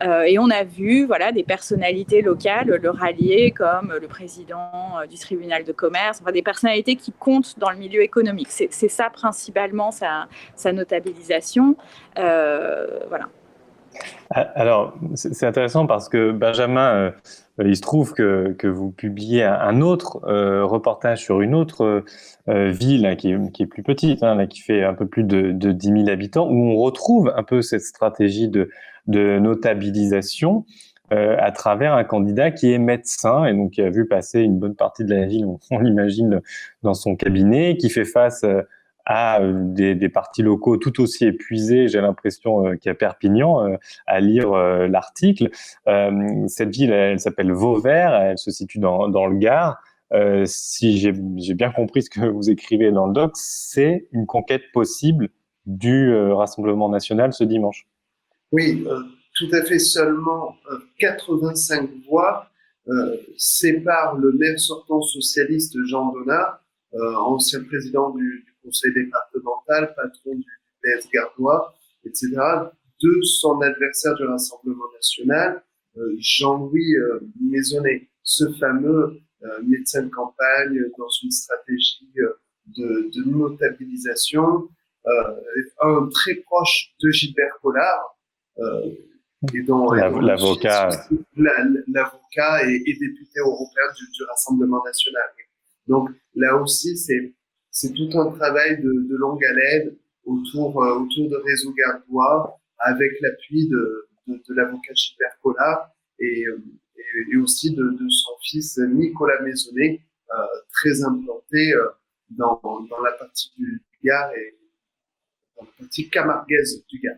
[SPEAKER 6] Et on a vu des personnalités locales le rallier, comme le président du tribunal de commerce, des personnalités qui comptent dans le milieu économique. C'est ça principalement sa notabilisation. Voilà.
[SPEAKER 1] Alors, c'est intéressant parce que Benjamin, il se trouve que vous publiez un autre reportage sur une autre ville qui est plus petite, qui fait un peu plus de 10 000 habitants, où on retrouve un peu cette stratégie de notabilisation à travers un candidat qui est médecin et donc qui a vu passer une bonne partie de la ville, on l'imagine, dans son cabinet, qui fait face à des partis locaux tout aussi épuisés, j'ai l'impression, qu'à Perpignan, à lire l'article. Cette ville, elle s'appelle Vauvert, elle se situe dans le Gard. Si j'ai bien compris ce que vous écrivez dans le doc, c'est une conquête possible du Rassemblement national ce dimanche.
[SPEAKER 5] Oui, tout à fait. Seulement 85 voix séparent le maire sortant socialiste Jean Donat, ancien président du conseil départemental, patron du PS gardois, etc., de son adversaire du Rassemblement national, Jean-Louis Maisonnet, ce fameux médecin de campagne dans une stratégie de notabilisation, un très proche de Gilbert Collard, et dont
[SPEAKER 1] l'avocat
[SPEAKER 5] est député européen du Rassemblement national. Donc là aussi, c'est tout un travail de longue haleine autour de réseaux gardois, avec l'appui de l'avocat Gilbert Collard et aussi de son fils Nicolas Maisonnet, très implanté dans la partie du Gard et dans la partie camarguaise du Gard.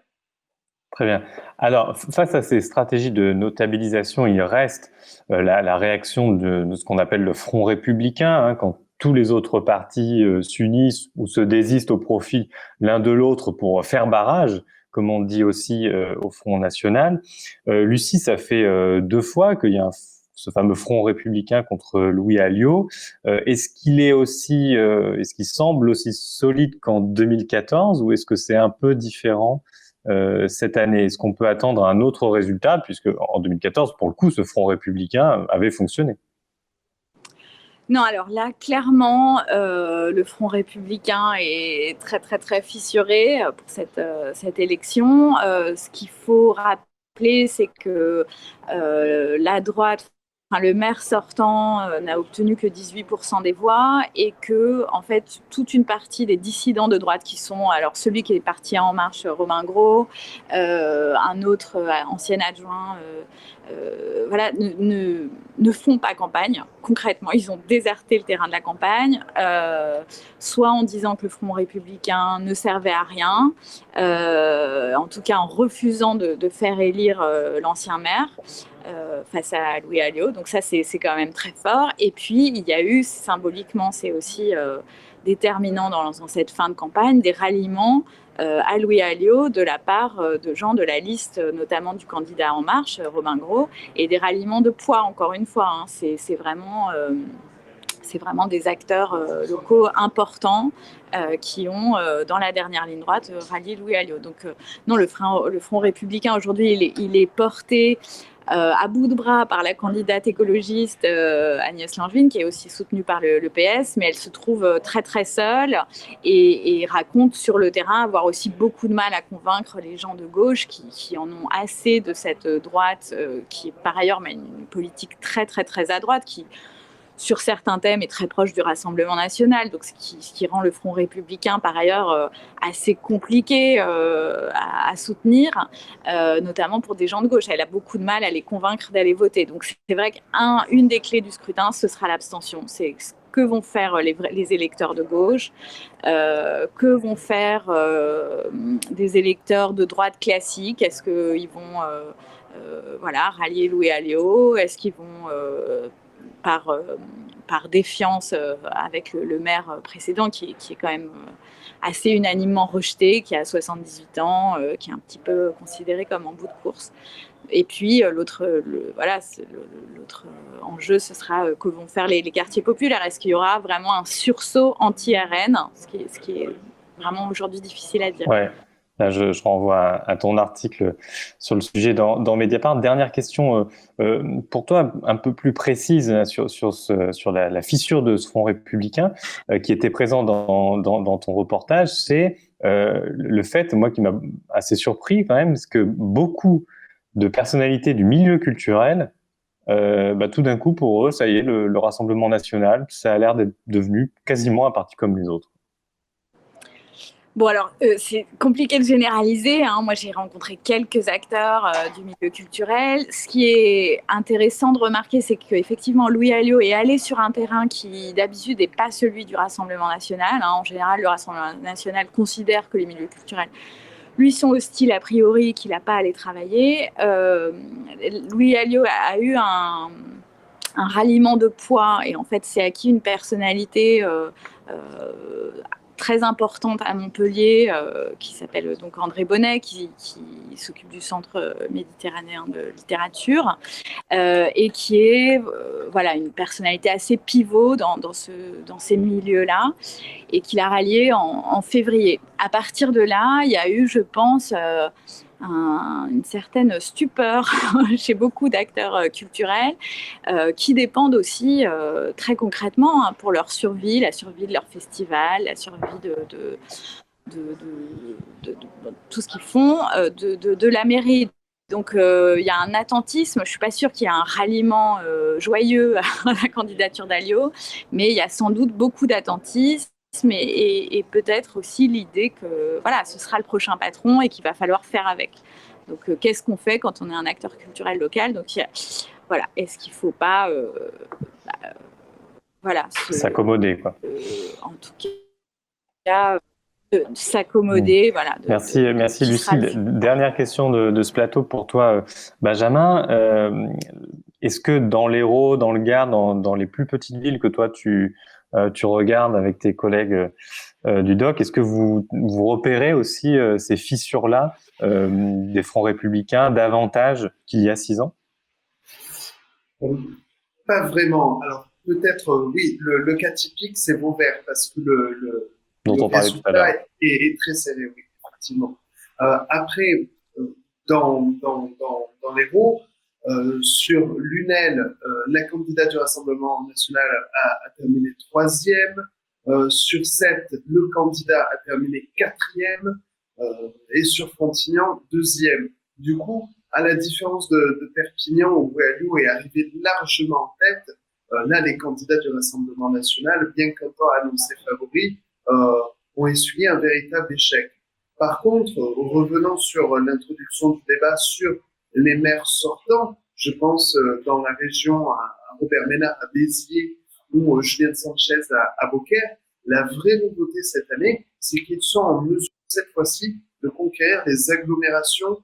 [SPEAKER 1] Très bien. Alors, face à ces stratégies de notabilisation, il reste la réaction de ce qu'on appelle le Front républicain, quand tous les autres partis s'unissent ou se désistent au profit l'un de l'autre pour faire barrage, comme on dit aussi au Front national. Lucie, ça fait 2 fois qu'il y a ce fameux Front républicain contre Louis Alliot. Est-ce qu'il semble aussi solide qu'en 2014 ou est-ce que c'est un peu différent cette année? Est-ce qu'on peut attendre un autre résultat, puisque en 2014, pour le coup, ce Front républicain avait fonctionné?
[SPEAKER 6] Non, alors là, clairement, le Front républicain est très, très, très fissuré pour cette élection. Ce qu'il faut rappeler, c'est que la droite le maire sortant n'a obtenu que 18% des voix et que, en fait, toute une partie des dissidents de droite qui sont, alors celui qui est parti En Marche, Romain Gros, un autre ancien adjoint, ne font pas campagne. Concrètement, ils ont déserté le terrain de la campagne, soit en disant que le Front républicain ne servait à rien, en tout cas en refusant de faire élire l'ancien maire. Face à Louis Alliot, donc ça c'est quand même très fort. Et puis il y a eu symboliquement, c'est aussi déterminant dans cette fin de campagne, des ralliements à Louis Alliot de la part de gens de la liste, notamment du candidat En Marche, Romain Gros, et des ralliements de poids, encore une fois, hein. C'est vraiment des acteurs locaux importants qui ont, dans la dernière ligne droite, rallié Louis Alliot. Donc non, le Front républicain aujourd'hui, il est porté à bout de bras par la candidate écologiste Agnès Langevin, qui est aussi soutenue par le PS, mais elle se trouve très très seule et raconte sur le terrain avoir aussi beaucoup de mal à convaincre les gens de gauche qui en ont assez de cette droite qui par ailleurs mène une politique très très très à droite, qui sur certains thèmes est très proche du Rassemblement national, donc ce qui rend le Front républicain par ailleurs assez compliqué à soutenir, notamment pour des gens de gauche. Elle a beaucoup de mal à les convaincre d'aller voter. Donc c'est vrai qu'une des clés du scrutin, ce sera l'abstention. C'est ce que vont faire les électeurs de gauche, que vont faire des électeurs de droite classique. Est-ce qu'ils vont rallier Louis Alliot? Est-ce qu'ils vont par défiance avec le maire précédent qui est quand même assez unanimement rejeté, qui a 78 ans, qui est un petit peu considéré comme en bout de course. Et puis l'autre enjeu, ce sera que vont faire les quartiers populaires. Est-ce qu'il y aura vraiment un sursaut anti-RN, ce qui est vraiment aujourd'hui difficile à dire.
[SPEAKER 1] Ouais. Là, je renvoie à ton article sur le sujet dans Mediapart. Dernière question pour toi, un peu plus précise sur la fissure de ce Front républicain qui était présent dans ton reportage. C'est le fait, moi, qui m'a assez surpris quand même, c'est que beaucoup de personnalités du milieu culturel, tout d'un coup, pour eux, ça y est, le Rassemblement national, ça a l'air d'être devenu quasiment un parti comme les autres.
[SPEAKER 6] Bon, alors, c'est compliqué de généraliser, hein. Moi, j'ai rencontré quelques acteurs du milieu culturel. Ce qui est intéressant de remarquer, c'est qu'effectivement, Louis Alliot est allé sur un terrain qui, d'habitude, n'est pas celui du Rassemblement national, hein. En général, le Rassemblement national considère que les milieux culturels lui sont hostiles a priori, qu'il n'a pas à aller travailler. Louis Alliot a eu un ralliement de poids et en fait, c'est acquis une personnalité très importante à Montpellier, qui s'appelle donc André Bonnet, qui s'occupe du Centre méditerranéen de littérature, et qui est une personnalité assez pivot dans ces milieux-là, et qu'il a rallié en février. À partir de là, il y a eu, je pense, une certaine stupeur chez beaucoup d'acteurs culturels qui dépendent aussi très concrètement pour leur survie, la survie de leur festival, la survie de tout ce qu'ils font, de la mairie. Donc il y a un attentisme, je ne suis pas sûre qu'il y ait un ralliement joyeux à la candidature d'Alliot, mais il y a sans doute beaucoup d'attentisme. Et peut-être aussi l'idée que ce sera le prochain patron et qu'il va falloir faire avec. Donc qu'est-ce qu'on fait quand on est un acteur culturel local? Donc est-ce qu'il ne faut pas
[SPEAKER 1] s'accommoder quoi.
[SPEAKER 6] En tout cas s'accommoder.
[SPEAKER 1] Merci Lucie. Dernière question de ce plateau pour toi, Benjamin. Est-ce que dans l'Hérault, dans le Gard, dans les plus petites villes que toi tu regardes avec tes collègues du DOC, est-ce que vous repérez aussi ces fissures-là des fronts républicains davantage qu'il y a 6 ans?
[SPEAKER 5] Pas vraiment. Alors peut-être oui, le cas typique c'est Vauvert parce que le résultat est très serré, oui, effectivement. Après, dans l'Hérault, sur l'UNEL, la candidate du Rassemblement national a terminé 3e. Sur 7, le candidat a terminé 4e. Et sur Frontignan, 2e. Du coup, à la différence de Perpignan, où Wallou est arrivé largement en tête, là, les candidats du Rassemblement national, bien qu'un temps annoncés favoris, ont essuyé un véritable échec. Par contre, revenant sur l'introduction du débat sur les maires sortants, je pense dans la région à Robert Ménard, à Béziers, ou Julien Sanchez à Beaucaire, la vraie nouveauté cette année, c'est qu'ils sont en mesure, cette fois-ci, de conquérir les agglomérations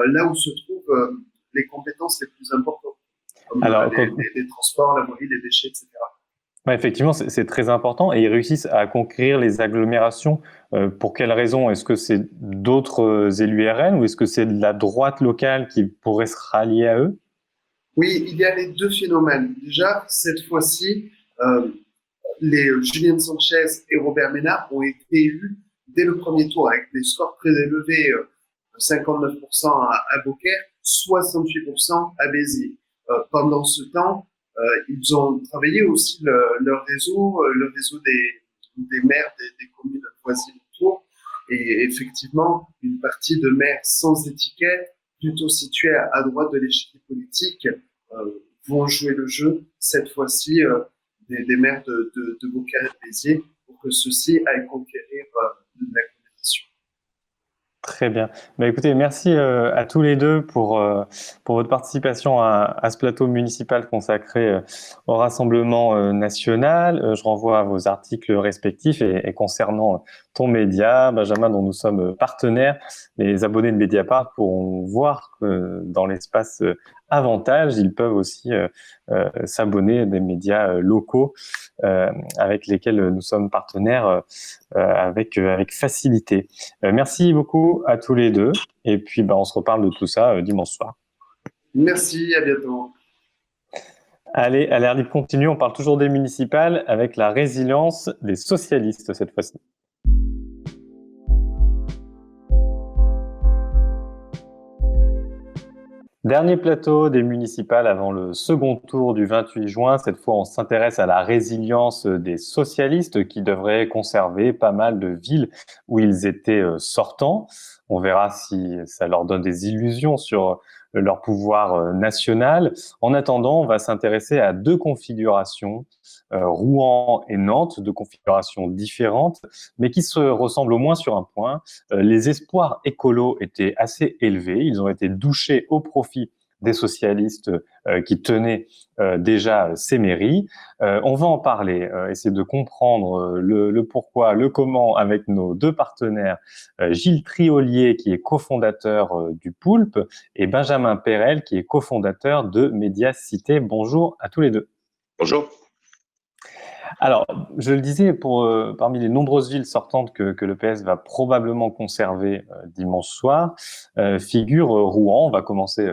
[SPEAKER 5] là où se trouvent les compétences les plus importantes, comme les transports, la voirie, les déchets, etc.
[SPEAKER 1] Ouais, effectivement, c'est très important et ils réussissent à conquérir les agglomérations. Pour quelles raisons? Est-ce que c'est d'autres élus RN ou est-ce que c'est de la droite locale qui pourrait se rallier à eux?
[SPEAKER 5] Oui, il y a les deux phénomènes. Déjà, cette fois-ci, les Julien Sanchez et Robert Ménard ont été élus dès le premier tour avec des scores très élevés, 59% à Beaucaire, 68% à Béziers. Pendant ce temps, ils ont travaillé aussi leur réseau des maires des communes voisines autour. Et effectivement, une partie de maires sans étiquette, plutôt situés à droite de l'échiquier politique, vont jouer le jeu, cette fois-ci, des maires de Beaucaire et de Béziers, pour que ceux-ci aillent conquérir la contestation.
[SPEAKER 1] Très bien. Bah, écoutez, merci à tous les deux pour votre participation à ce plateau municipal consacré au Rassemblement national. Je renvoie à vos articles respectifs et concernant ton média, Benjamin, dont nous sommes partenaires, les abonnés de Mediapart pourront voir que dans l'espace Avantage, ils peuvent aussi s'abonner à des médias locaux avec lesquels nous sommes partenaires avec facilité. Merci beaucoup à tous les deux et puis on se reparle de tout ça dimanche soir.
[SPEAKER 5] Merci, à bientôt.
[SPEAKER 1] Allez, à l'Air Libre continue, on parle toujours des municipales avec la résilience des socialistes cette fois-ci. Dernier plateau des municipales avant le second tour du 28 juin. Cette fois, on s'intéresse à la résilience des socialistes qui devraient conserver pas mal de villes où ils étaient sortants. On verra si ça leur donne des illusions sur leur pouvoir national. En attendant, on va s'intéresser à deux configurations, Rouen et Nantes, deux configurations différentes, mais qui se ressemblent au moins sur un point. Les espoirs écolos étaient assez élevés. Ils ont été douchés au profit des socialistes qui tenaient déjà ces mairies. On va en parler, essayer de comprendre le pourquoi, le comment avec nos deux partenaires, Gilles Triolier qui est cofondateur du Poulpe et Benjamin Perel qui est cofondateur de Médias Cité. Bonjour à tous les deux.
[SPEAKER 7] Bonjour.
[SPEAKER 1] Alors, je le disais, parmi les nombreuses villes sortantes que le PS va probablement conserver dimanche soir, figure Rouen. On va commencer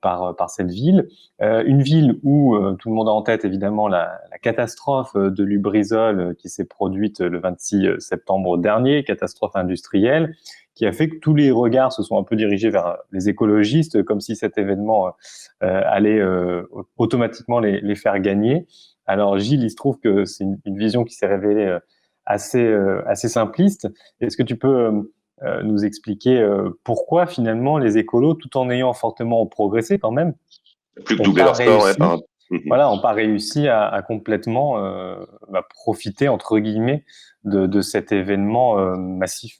[SPEAKER 1] par cette ville. Une ville où tout le monde a en tête évidemment la catastrophe de Lubrizol qui s'est produite le 26 septembre dernier, catastrophe industrielle, qui a fait que tous les regards se sont un peu dirigés vers les écologistes, comme si cet événement allait automatiquement les faire gagner. Alors Gilles, il se trouve que c'est une vision qui s'est révélée assez simpliste. Est-ce que tu peux nous expliquer pourquoi finalement les écolos, tout en ayant fortement progressé quand même,
[SPEAKER 7] plus que doubler leur score,
[SPEAKER 1] voilà, n'ont pas réussi à complètement profiter entre guillemets de cet événement massif?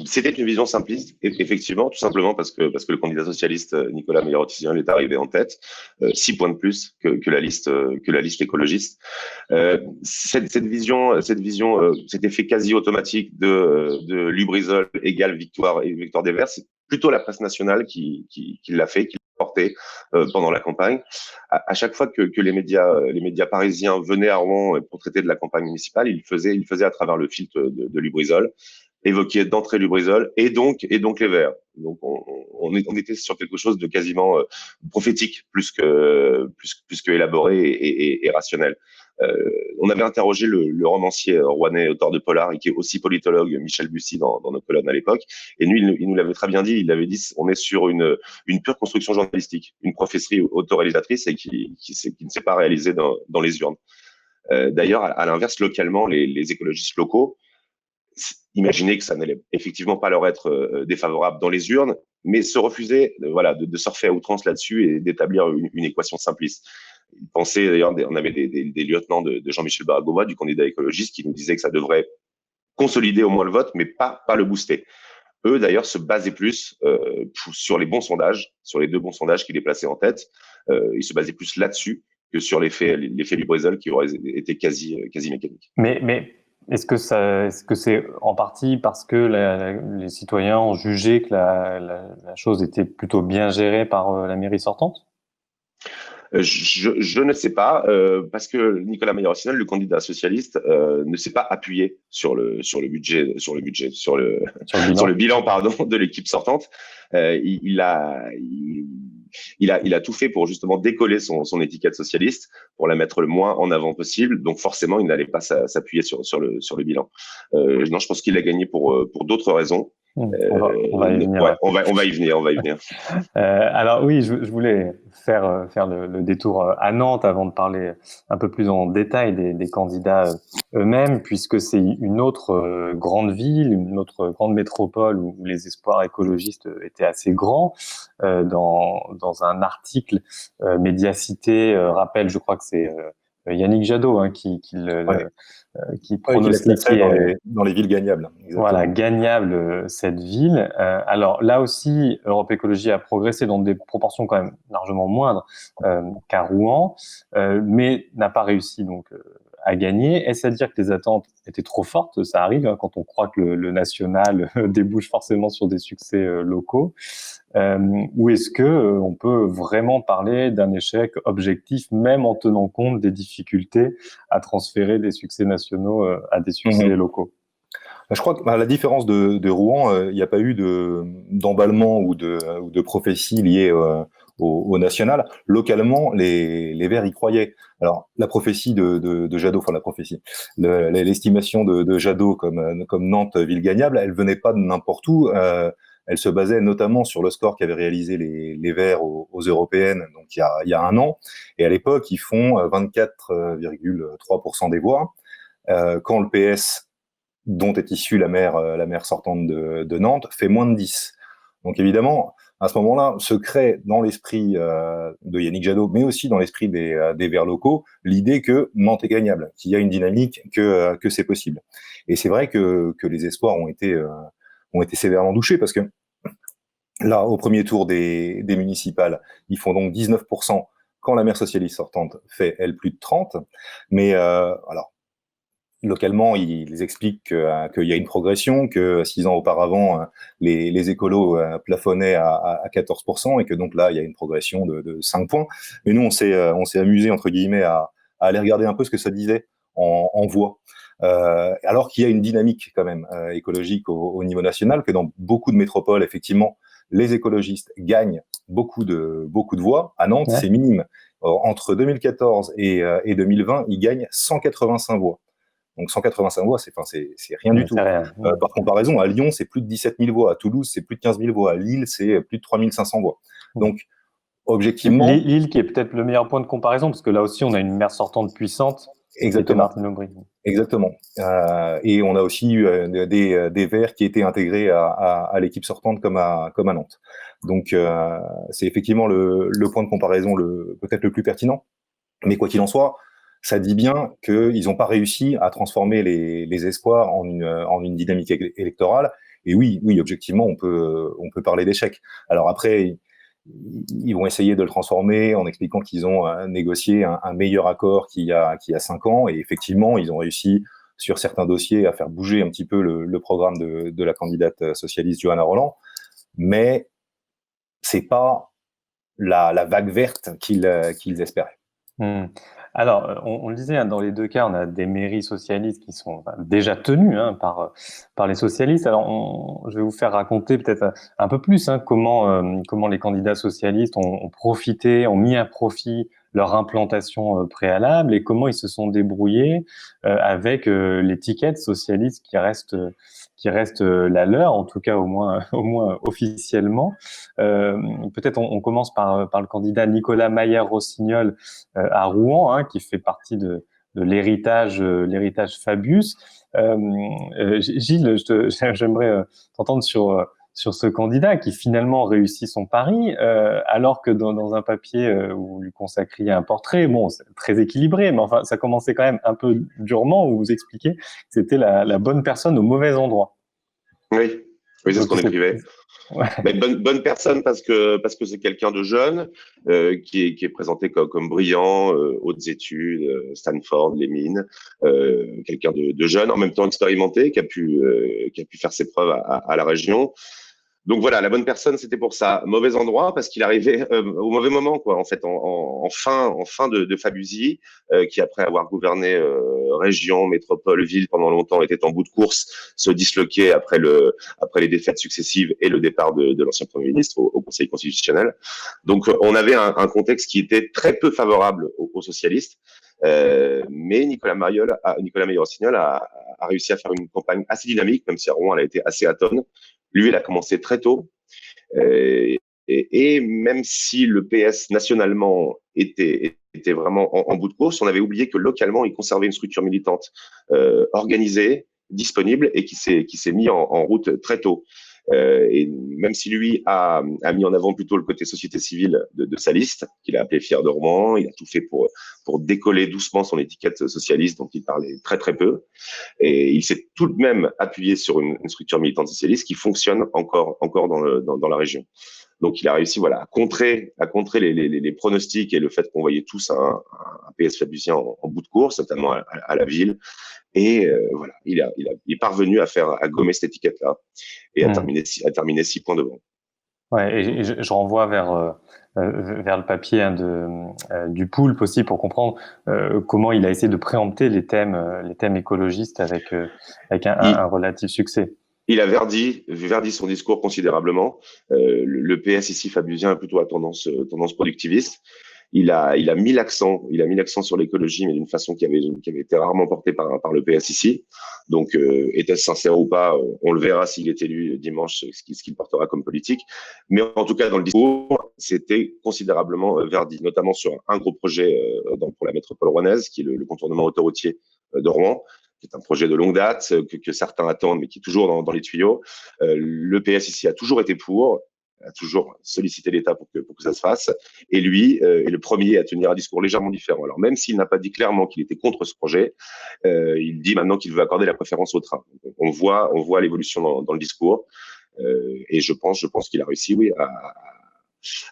[SPEAKER 7] C'était une vision simpliste, effectivement, tout simplement parce que le candidat socialiste Nicolas Meyer-Rothschild est arrivé en tête, 6 points de plus que la liste écologiste. Cette vision, cet effet quasi automatique de Lubrizol égale victoire des Verts, c'est plutôt la presse nationale qui l'a fait, qui l'a porté pendant la campagne. À chaque fois que les médias parisiens venaient à Rouen pour traiter de la campagne municipale, ils faisaient à travers le filtre de Lubrizol, évoquer d'entrée Lubrizol et donc les Verts. Donc on était sur quelque chose de quasiment prophétique plus que élaboré et rationnel. On avait interrogé le romancier rouennais, auteur de polar et qui est aussi politologue, Michel Bussy, dans nos colonnes à l'époque. Et il nous l'avait très bien dit. Il avait dit, on est sur une pure construction journalistique, une prophétie autoréalisatrice et qui ne s'est pas réalisée dans les urnes. D'ailleurs, à l'inverse, localement, les écologistes locaux imaginer que ça n'allait effectivement pas leur être défavorable dans les urnes, mais se refuser de surfer à outrance là-dessus et d'établir une équation simpliste. Ils pensaient, d'ailleurs, on avait des lieutenants de Jean-Michel Baragova, du candidat écologiste, qui nous disaient que ça devrait consolider au moins le vote, mais pas le booster. Eux, d'ailleurs, se basaient plus sur les bons sondages, sur les 2 bons sondages qu'il est placé en tête. Ils se basaient plus là-dessus que sur l'effet du Brésil qui aurait été quasi mécanique.
[SPEAKER 1] Mais est-ce que c'est en partie parce que les citoyens ont jugé que la chose était plutôt bien gérée par la mairie sortante?
[SPEAKER 7] Je ne sais pas, parce que Nicolas Maillard-Rossignol, le candidat socialiste, ne s'est pas appuyé sur le bilan pardon de l'équipe sortante. Il a tout fait pour justement décoller son étiquette socialiste, pour la mettre le moins en avant possible. Donc forcément, il n'allait pas s'appuyer sur le bilan. Non, je pense qu'il a gagné pour d'autres raisons.
[SPEAKER 1] On va y venir.
[SPEAKER 7] Ouais, on va y venir.
[SPEAKER 1] Alors oui, je voulais faire le détour à Nantes avant de parler un peu plus en détail des candidats eux-mêmes, puisque c'est une autre grande ville, une autre grande métropole où les espoirs écologistes étaient assez grands. Dans un article, Médiacité rappelle, je crois que c'est Yannick Jadot qui pronostiquait
[SPEAKER 8] dans les villes gagnables. Exactement.
[SPEAKER 1] Voilà, gagnable cette ville. Alors là aussi, Europe Écologie a progressé dans des proportions quand même largement moindres qu'à Rouen, mais n'a pas réussi donc à gagner. Est-ce à dire que les attentes étaient trop fortes? Ça arrive quand on croit que le national débouche forcément sur des succès locaux. Ou est-ce que on peut vraiment parler d'un échec objectif, même en tenant compte des difficultés à transférer des succès nationaux à des succès locaux?
[SPEAKER 8] Je crois que à la différence de Rouen, il n'y a pas eu d'emballement ou de prophétie liée au national. Localement, les Verts y croyaient. Alors, la prophétie de Jadot, enfin la prophétie, l'estimation de Jadot comme Nantes ville gagnable, elle venait pas de n'importe où. Elle se basait notamment sur le score qu'avaient réalisé les Verts aux européennes, donc il y a 1 an. Et à l'époque, ils font 24,3% des voix. Quand le PS, dont est issue la maire sortante de Nantes, fait moins de 10. Donc évidemment, à ce moment-là, se crée dans l'esprit de Yannick Jadot, mais aussi dans l'esprit des Verts locaux, l'idée que Nantes est gagnable, qu'il y a une dynamique, que c'est possible. Et c'est vrai que les espoirs ont été sévèrement douchés, parce que là, au premier tour des municipales, ils font donc 19%, quand la maire socialiste sortante fait, elle, plus de 30%. Mais alors, localement, ils expliquent qu'il y a une progression, que 6 ans auparavant, les écolos plafonnaient à 14%, et que donc là, il y a une progression de 5 points. Mais nous, on s'est amusé, entre guillemets, à aller regarder un peu ce que ça disait en voix. Alors qu'il y a une dynamique quand même écologique au niveau national, que dans beaucoup de métropoles, effectivement, les écologistes gagnent beaucoup de voix. À Nantes, c'est minime. Entre 2014 et 2020, ils gagnent 185 voix. Donc 185 voix, c'est rien du tout.
[SPEAKER 1] Rien.
[SPEAKER 8] Par comparaison, à Lyon, c'est plus de 17 000 voix. À Toulouse, c'est plus de 15 000 voix. À Lille, c'est plus de 3 500 voix. Donc, objectivement...
[SPEAKER 1] Lille qui est peut-être le meilleur point de comparaison, parce que là aussi, on a une maire sortante puissante.
[SPEAKER 8] Exactement. Exactement. Et on a aussi eu des Verts qui étaient intégrés à l'équipe sortante comme à Nantes. Donc, c'est effectivement le point de comparaison peut-être le plus pertinent. Mais quoi qu'il en soit, ça dit bien qu'ils n'ont pas réussi à transformer les espoirs en une dynamique électorale. Et oui, objectivement, on peut parler d'échec. Alors après, ils vont essayer de le transformer en expliquant qu'ils ont négocié un meilleur accord qu'il y a 5 ans. Et effectivement, ils ont réussi sur certains dossiers à faire bouger un petit peu le programme de la candidate socialiste Johanna Rolland. Mais c'est pas la vague verte qu'ils espéraient.
[SPEAKER 1] Alors, on le disait, dans les 2 cas, on a des mairies socialistes qui sont déjà tenues par les socialistes. Alors, je vais vous faire raconter peut-être un peu plus comment les candidats socialistes ont profité, ont mis à profit leur implantation préalable, et comment ils se sont débrouillés avec l'étiquette socialiste qui reste la leur, en tout cas au moins officiellement. Peut-être on commence par le candidat Nicolas Maillard-Rossignol à Rouen, qui fait partie de l'héritage Fabius. Gilles, j'aimerais t'entendre sur ce candidat qui finalement réussit son pari, alors que dans un papier où vous lui consacriez un portrait, bon, c'est très équilibré, mais enfin, ça commençait quand même un peu durement, où vous expliquez que c'était la bonne personne au mauvais endroit.
[SPEAKER 7] Oui, c'est ce qu'on écrivait.
[SPEAKER 1] Ouais.
[SPEAKER 7] Mais bonne personne parce que c'est quelqu'un de jeune qui est présenté comme brillant, hautes études, Stanford, les mines, quelqu'un de jeune, en même temps expérimenté, qui a pu faire ses preuves à la région. Donc voilà, la bonne personne, c'était pour ça. Mauvais endroit parce qu'il arrivait au mauvais moment, quoi. En fait, en fin de Fabuzy, qui après avoir gouverné région, métropole, ville pendant longtemps, était en bout de course, se disloquait après les défaites successives et le départ de l'ancien Premier ministre au Conseil constitutionnel. Donc on avait un contexte qui était très peu favorable aux socialistes. Mais Nicolas Meyer-Rossignol a réussi à faire une campagne assez dynamique, même si à Rouen elle a été assez atone. Lui, il a commencé très tôt. Et même si le PS nationalement était vraiment en bout de course, on avait oublié que localement, il conservait une structure militante organisée, disponible et qui s'est mis en route très tôt. Et même si lui a mis en avant plutôt le côté société civile de sa liste, qu'il a appelé Fier de Rouen, il a tout fait pour décoller doucement son étiquette socialiste dont il parlait très très peu. Et il s'est tout de même appuyé sur une structure militante socialiste qui fonctionne encore dans la région. Donc il a réussi à contrer les pronostics et le fait qu'on voyait tous un PS fabusien en bout de course, notamment à la ville. Et il est parvenu à gommer cette étiquette-là et à terminer 6 points devant.
[SPEAKER 1] Ouais, et je renvoie vers le papier du Poulpe aussi pour comprendre comment il a essayé de préempter les thèmes écologistes avec un relatif succès.
[SPEAKER 7] Il a verdi son discours considérablement. Le PS ici fabusien est plutôt à tendance productiviste. Il a mis l'accent sur l'écologie, mais d'une façon qui avait été rarement portée par le PS ici. Donc, était-ce sincère ou pas, on le verra s'il est élu dimanche, ce qu'il portera comme politique. Mais en tout cas, dans le discours, c'était considérablement verdi, notamment sur un gros projet pour la métropole rouennaise, qui est le contournement autoroutier de Rouen, qui est un projet de longue date, que certains attendent, mais qui est toujours dans les tuyaux. Le PS ici a toujours été a toujours sollicité l'État pour que ça se fasse. Et lui est le premier à tenir un discours légèrement différent. Alors même s'il n'a pas dit clairement qu'il était contre ce projet, il dit maintenant qu'il veut accorder la préférence au train. On voit l'évolution dans le discours. Et je pense qu'il a réussi, oui,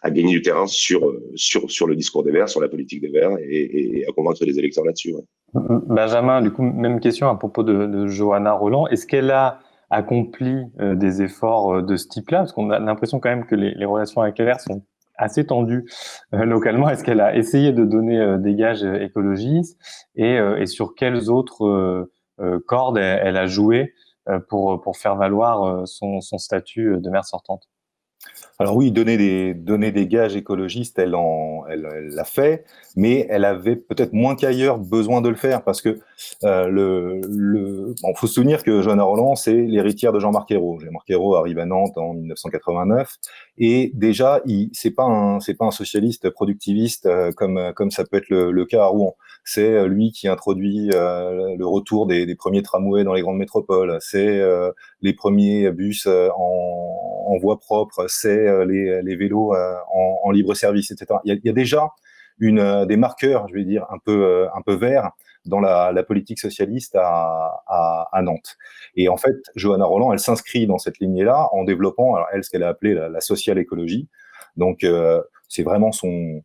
[SPEAKER 7] à gagner du terrain sur le discours des Verts, sur la politique des Verts et à convaincre les électeurs là-dessus. Ouais.
[SPEAKER 1] Benjamin, du coup, même question à propos de Johanna Rolland. Est-ce qu'elle a accompli des efforts de ce type-là? Parce qu'on a l'impression quand même que les relations avec les Verts sont assez tendues localement. Est-ce qu'elle a essayé de donner des gages écologistes et sur quelles autres cordes elle a joué pour faire valoir son statut de maire sortante?
[SPEAKER 8] Alors oui, donner des gages écologistes, elle l'a fait, mais elle avait peut-être moins qu'ailleurs besoin de le faire parce que faut se souvenir que Johanna Rolland, c'est l'héritière de Jean-Marc Ayrault. Jean-Marc Ayrault arrive à Nantes en 1989 et déjà, c'est pas un socialiste productiviste comme ça peut être le cas à Rouen. C'est lui qui introduit le retour des premiers tramways dans les grandes métropoles. C'est les premiers bus en voie propre. C'est les vélos en libre service, etc. Il y a déjà des marqueurs, je vais dire, un peu verts dans la politique socialiste à Nantes. Et en fait, Johanna Rolland, elle s'inscrit dans cette lignée-là en développant, alors elle, ce qu'elle a appelé la social écologie. Donc, c'est vraiment son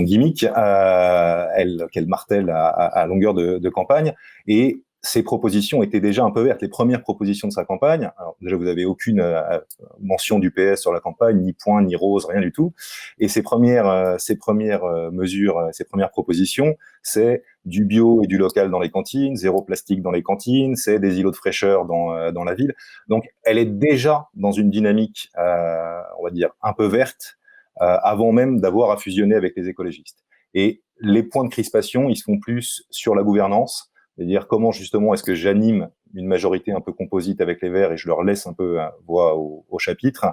[SPEAKER 8] gimmick, qu'elle martèle à longueur de campagne. Et ces propositions étaient déjà un peu vertes. Les premières propositions de sa campagne, alors déjà vous avez aucune mention du PS sur la campagne, ni point, ni rose, rien du tout. Et ces premières mesures, ces premières propositions, c'est du bio et du local dans les cantines, zéro plastique dans les cantines, c'est des îlots de fraîcheur dans la ville. Donc elle est déjà dans une dynamique, on va dire, un peu verte, avant même d'avoir à fusionner avec les écologistes. Et les points de crispation, ils se font plus sur la gouvernance, c'est-à-dire comment justement est-ce que j'anime une majorité un peu composite avec les Verts et je leur laisse un peu voix au chapitre,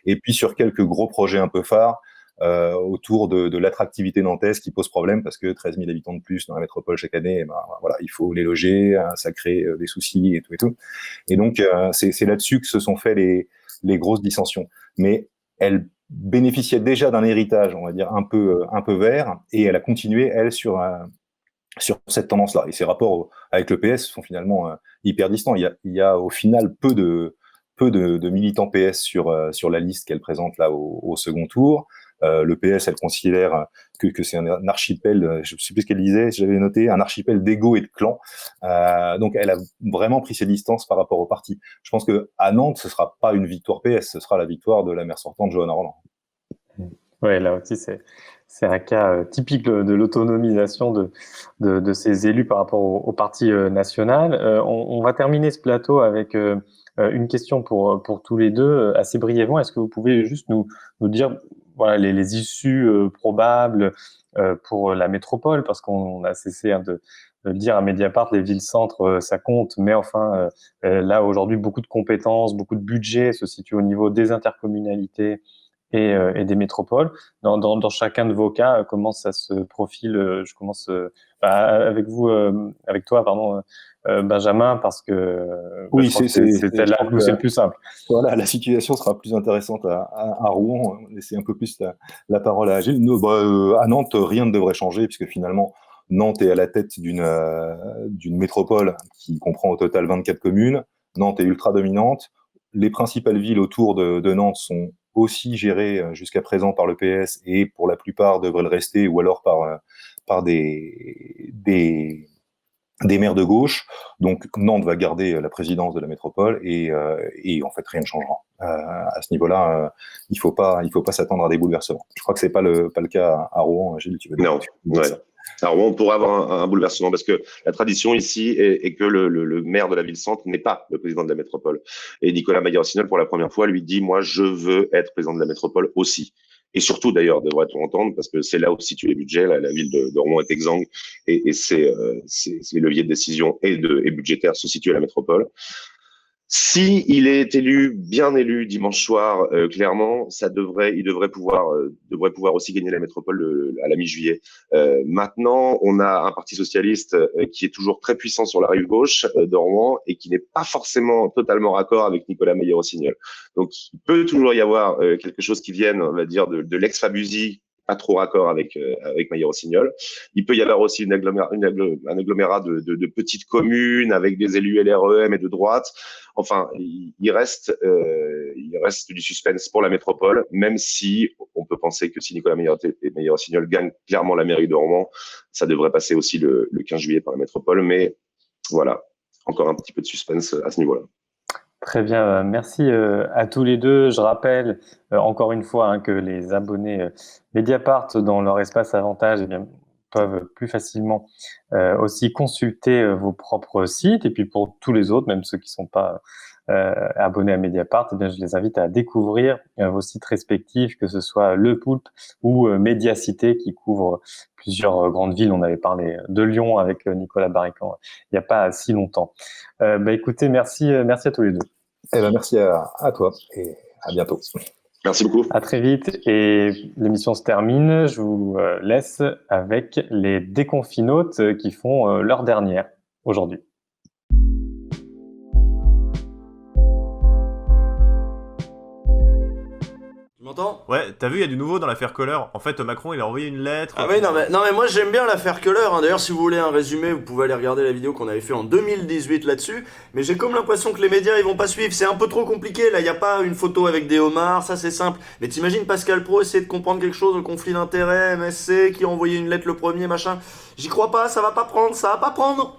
[SPEAKER 8] et puis sur quelques gros projets un peu phares, autour de l'attractivité nantaise qui pose problème parce que 13 000 habitants de plus dans la métropole chaque année, voilà, il faut les loger, ça crée des soucis et tout et tout. Et donc c'est là-dessus que se sont fait les grosses dissensions. Mais elle bénéficiait déjà d'un héritage, on va dire un peu vert, et elle a continué elle sur cette tendance-là. Et ses rapports avec le PS sont finalement hyper distants. Il y a au final peu de militants PS sur la liste qu'elle présente là au second tour. Le PS, elle considère que c'est un archipel, je ne sais plus ce qu'elle disait, j'avais noté, un archipel d'ego et de clans. Donc elle a vraiment pris ses distances par rapport au parti. Je pense que à Nantes, ce sera pas une victoire PS, ce sera la victoire de la maire sortante, Johanna Roland.
[SPEAKER 1] Oui, là aussi, c'est un cas typique de l'autonomisation de ces élus par rapport au parti national. On va terminer ce plateau avec une question pour tous les deux, assez brièvement. Est-ce que vous pouvez juste nous dire voilà, les issues probables pour la métropole, parce qu'on a cessé de le dire à Mediapart, les villes-centres, ça compte, mais enfin, là, aujourd'hui, beaucoup de compétences, beaucoup de budget se situent au niveau des intercommunalités et des métropoles. Dans chacun de vos cas, comment ça se profile? Je commence avec vous, avec toi, pardon, Benjamin, parce que
[SPEAKER 8] oui,
[SPEAKER 1] c'est là où c'est le plus simple.
[SPEAKER 8] Voilà, la situation sera plus intéressante à Rouen. On laisse un peu plus la parole à Gilles. À Nantes, rien ne devrait changer, puisque finalement, Nantes est à la tête d'une métropole qui comprend au total 24 communes. Nantes est ultra dominante. Les principales villes autour de Nantes sont aussi gérées jusqu'à présent par le PS et pour la plupart devraient le rester, ou alors par des maires de gauche. Donc Nantes va garder la présidence de la métropole et en fait rien ne changera. À ce niveau-là, il faut pas s'attendre à des bouleversements. Je crois que c'est pas le cas à Rouen. Gilles, tu veux dire?
[SPEAKER 7] Non. Ouais. Alors on pourrait avoir un bouleversement parce que la tradition ici est que le maire de la ville-centre n'est pas le président de la métropole. Et Nicolas Maillé-Rossignol, pour la première fois, lui dit « Moi, je veux être président de la métropole aussi ». Et surtout, d'ailleurs, devrait-on entendre, parce que c'est là où se situent les budgets. La ville de Rouen est exsangue et les leviers de décision et budgétaires se situent à la métropole. Si il est bien élu dimanche soir, clairement, il devrait pouvoir aussi gagner la métropole à la mi-juillet. Maintenant, on a un parti socialiste qui est toujours très puissant sur la rive gauche de Rouen et qui n'est pas forcément totalement raccord avec Nicolas Maillé-Rossignol. Donc, il peut toujours y avoir quelque chose qui vienne, on va dire, de l'ex-Fabuzy, pas trop raccord avec Maillé-Rossignol. Il peut y avoir aussi un agglomérat de petites communes avec des élus LREM et de droite. Enfin, il reste du suspense pour la métropole, même si on peut penser que si Nicolas Maillé-Rossignol gagne clairement la mairie de Rouen, ça devrait passer aussi le 15 juillet par la métropole. Mais voilà, encore un petit peu de suspense à ce niveau-là.
[SPEAKER 1] Très bien, merci à tous les deux. Je rappelle encore une fois que les abonnés Mediapart dans leur espace avantage peuvent plus facilement aussi consulter vos propres sites. Et puis pour tous les autres, même ceux qui ne sont pas abonnés à Mediapart, je les invite à découvrir vos sites respectifs, que ce soit Le Poulpe ou Médiacité qui couvre plusieurs grandes villes. On avait parlé de Lyon avec Nicolas Barrican il n'y a pas si longtemps. Écoutez, merci à tous les deux.
[SPEAKER 8] Merci à toi et à bientôt.
[SPEAKER 7] Merci beaucoup.
[SPEAKER 1] À très vite et l'émission se termine. Je vous laisse avec les déconfinautes qui font leur dernière aujourd'hui.
[SPEAKER 9] M'entends ?
[SPEAKER 10] Ouais, t'as vu, il y a du nouveau dans l'affaire Kohler. En fait, Macron, il a envoyé une lettre.
[SPEAKER 9] Ah ouais, non mais moi j'aime bien l'affaire Kohler. D'ailleurs, si vous voulez un résumé, vous pouvez aller regarder la vidéo qu'on avait fait en 2018 là-dessus. Mais j'ai comme l'impression que les médias, ils vont pas suivre. C'est un peu trop compliqué. Là, il y a pas une photo avec des homards, ça c'est simple. Mais t'imagines Pascal Praud essayer de comprendre quelque chose, le conflit d'intérêts, MSC, qui a envoyé une lettre le premier, machin. J'y crois pas, ça va pas prendre.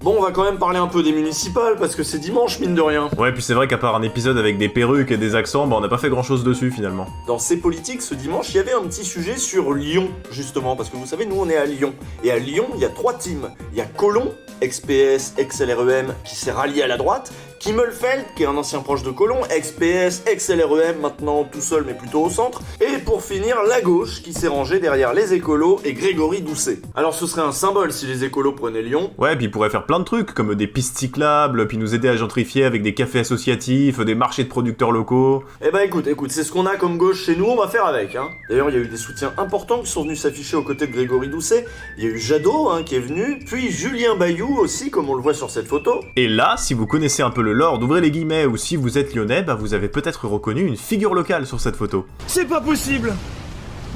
[SPEAKER 9] Bon, on va quand même parler un peu des municipales, parce que c'est dimanche, mine de rien.
[SPEAKER 10] Ouais, puis c'est vrai qu'à part un épisode avec des perruques et des accents, on n'a pas fait grand chose dessus finalement.
[SPEAKER 9] Dans C'est politique, ce dimanche, il y avait un petit sujet sur Lyon, justement, parce que vous savez, nous on est à Lyon. Et à Lyon, il y a 3 teams. Il y a Colomb, ex-PS, ex-LREM, qui s'est rallié à la droite, Kimmelfeld, qui est un ancien proche de Collomb, ex-PS, ex-LREM, maintenant tout seul mais plutôt au centre, et pour finir, la gauche, qui s'est rangée derrière les écolos et Grégory Doucet. Alors ce serait un symbole si les écolos prenaient Lyon.
[SPEAKER 10] Ouais, puis il pourrait faire plein de trucs, comme des pistes cyclables, puis nous aider à gentrifier avec des cafés associatifs, des marchés de producteurs locaux.
[SPEAKER 9] Eh ben écoute, c'est ce qu'on a comme gauche chez nous, on va faire avec, hein. D'ailleurs, il y a eu des soutiens importants qui sont venus s'afficher aux côtés de Grégory Doucet. Il y a eu Jadot, qui est venu, puis Julien Bayou aussi, comme on le voit sur cette photo.
[SPEAKER 10] Et là, si vous connaissez un peu le lore, ouvrez les guillemets, ou si vous êtes lyonnais, vous avez peut-être reconnu une figure locale sur cette photo.
[SPEAKER 11] C'est pas possible!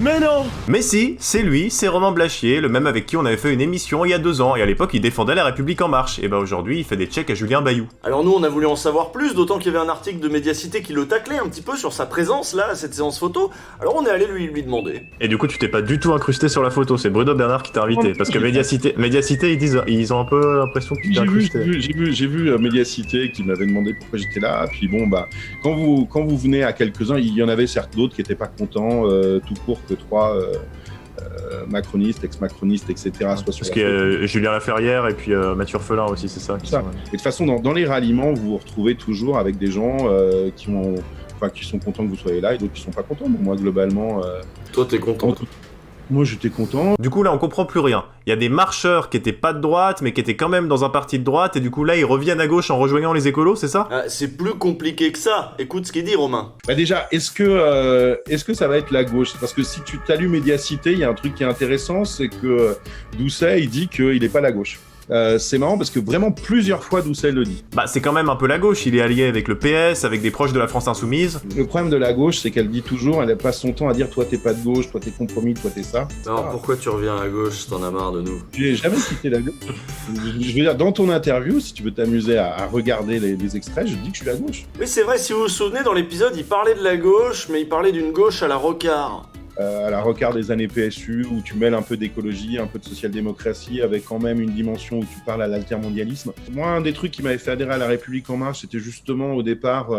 [SPEAKER 11] Mais non!
[SPEAKER 10] Mais si, c'est lui, c'est Romain Blachier, le même avec qui on avait fait une émission il y a 2 ans, et à l'époque il défendait la République En Marche, et aujourd'hui il fait des checks à Julien Bayou.
[SPEAKER 9] Alors nous on a voulu en savoir plus, d'autant qu'il y avait un article de Médiacité qui le taclait un petit peu sur sa présence là, à cette séance photo, alors on est allé lui demander.
[SPEAKER 10] Et du coup tu t'es pas du tout incrusté sur la photo, c'est Bruno Bernard qui t'a invité, parce que Médiacité ils ont un peu l'impression que tu t'es incrusté.
[SPEAKER 12] J'ai vu Médiacité qui m'avait demandé pourquoi j'étais là, puis bon quand vous venez à quelques-uns, il y en avait certes d'autres qui étaient pas contents, tout court que 3 macronistes, ex-macronistes, etc.
[SPEAKER 10] Parce qu'il y a Julien Laferrière et puis Mathieu Orphelin aussi, c'est ça.
[SPEAKER 12] Et de toute façon, dans les ralliements, vous vous retrouvez toujours avec des gens qui sont contents que vous soyez là et d'autres qui sont pas contents. Bon, moi, globalement...
[SPEAKER 9] Toi, t'es content?
[SPEAKER 12] Moi, j'étais content.
[SPEAKER 10] Du coup, là, on comprend plus rien. Il y a des marcheurs qui étaient pas de droite, mais qui étaient quand même dans un parti de droite, et du coup, là, ils reviennent à gauche en rejoignant les écolos, c'est ça?
[SPEAKER 9] C'est plus compliqué que ça. Écoute ce qu'il dit, Romain.
[SPEAKER 12] Déjà, est-ce que ça va être la gauche? Parce que si tu t'allumes Médiacité, il y a un truc qui est intéressant, c'est que Doucet, il dit qu'il est pas la gauche. C'est marrant parce que vraiment plusieurs fois Doucet le dit.
[SPEAKER 10] C'est quand même un peu la gauche, il est allié avec le PS, avec des proches de la France Insoumise.
[SPEAKER 12] Le problème de la gauche, c'est qu'elle dit toujours, elle passe son temps à dire toi t'es pas de gauche, toi t'es compromis, toi t'es ça.
[SPEAKER 9] Alors pourquoi tu reviens à gauche? T'en as marre de nous?
[SPEAKER 12] J'ai jamais quitté la gauche. Je veux dire, dans ton interview, si tu veux t'amuser à regarder les extraits, je dis que je suis la gauche.
[SPEAKER 9] Oui, c'est vrai, si vous vous souvenez, dans l'épisode, il parlait de la gauche, mais il parlait d'une gauche à la Rocard.
[SPEAKER 12] À la Rocard des années PSU, où tu mêles un peu d'écologie, un peu de social-démocratie, avec quand même une dimension où tu parles à l'altermondialisme. Moi, un des trucs qui m'avait fait adhérer à la République En Marche, c'était justement au départ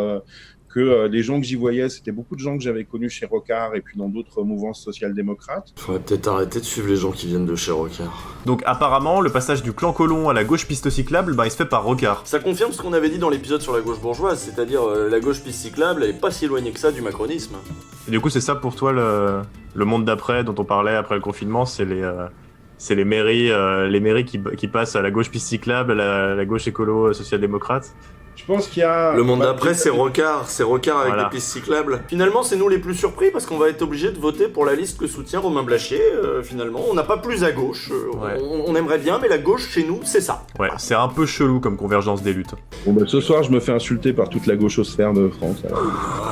[SPEAKER 12] que les gens que j'y voyais, c'était beaucoup de gens que j'avais connus chez Rocard et puis dans d'autres mouvances social-démocrates.
[SPEAKER 9] Faudrait peut-être arrêter de suivre les gens qui viennent de chez Rocard.
[SPEAKER 10] Donc apparemment, le passage du clan Collomb à la gauche piste cyclable, il se fait par Rocard.
[SPEAKER 9] Ça confirme ce qu'on avait dit dans l'épisode sur la gauche bourgeoise, c'est-à-dire la gauche piste cyclable, elle est pas si éloignée que ça du macronisme.
[SPEAKER 10] Et du coup, c'est ça pour toi le monde d'après dont on parlait après le confinement, c'est les mairies qui passent à la gauche piste cyclable, à la gauche écolo social-démocrate.
[SPEAKER 12] Je pense qu'il y a...
[SPEAKER 9] Le monde d'après, c'est Rocard avec des pistes cyclables. Finalement, c'est nous les plus surpris parce qu'on va être obligés de voter pour la liste que soutient Romain Blachier. Finalement, on n'a pas plus à gauche. On aimerait bien, mais la gauche chez nous, c'est ça.
[SPEAKER 10] Ouais, c'est un peu chelou comme convergence des luttes.
[SPEAKER 12] Bon, ce soir, je me fais insulter par toute la gauchosphère de France.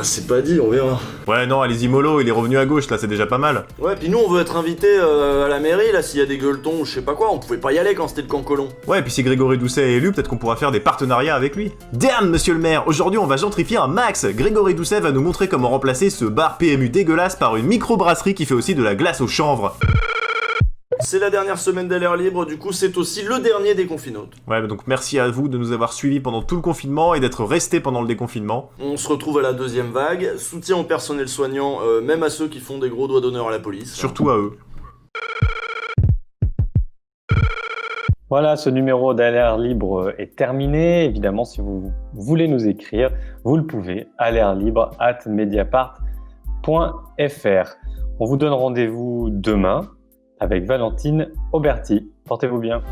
[SPEAKER 9] C'est pas dit, on verra.
[SPEAKER 10] Ouais, non, allez-y mollo, il est revenu à gauche, là, c'est déjà pas mal.
[SPEAKER 9] Ouais, puis nous, on veut être invités à la mairie, là, s'il y a des gueuletons ou je sais pas quoi. On pouvait pas y aller quand c'était le camp Collomb.
[SPEAKER 10] Ouais, et puis si Grégory Doucet est élu, peut-être qu'on pourra faire des partenariats avec lui. Damn, monsieur le maire, aujourd'hui on va gentrifier un max. Grégory Doucet va nous montrer comment remplacer ce bar PMU dégueulasse par une microbrasserie qui fait aussi de la glace au chanvre.
[SPEAKER 9] C'est la dernière semaine d'Air Libre, du coup c'est aussi le dernier des confinautes.
[SPEAKER 10] Ouais, donc merci à vous de nous avoir suivis pendant tout le confinement et d'être restés pendant le déconfinement.
[SPEAKER 9] On se retrouve à la deuxième vague, soutien au personnel soignant, même à ceux qui font des gros doigts d'honneur à la police.
[SPEAKER 10] Surtout à eux.
[SPEAKER 1] Voilà, ce numéro d'Air Libre est terminé. Évidemment, si vous voulez nous écrire, vous le pouvez à l'airlibre@mediapart.fr. On vous donne rendez-vous demain avec Valentine Auberti. Portez-vous bien.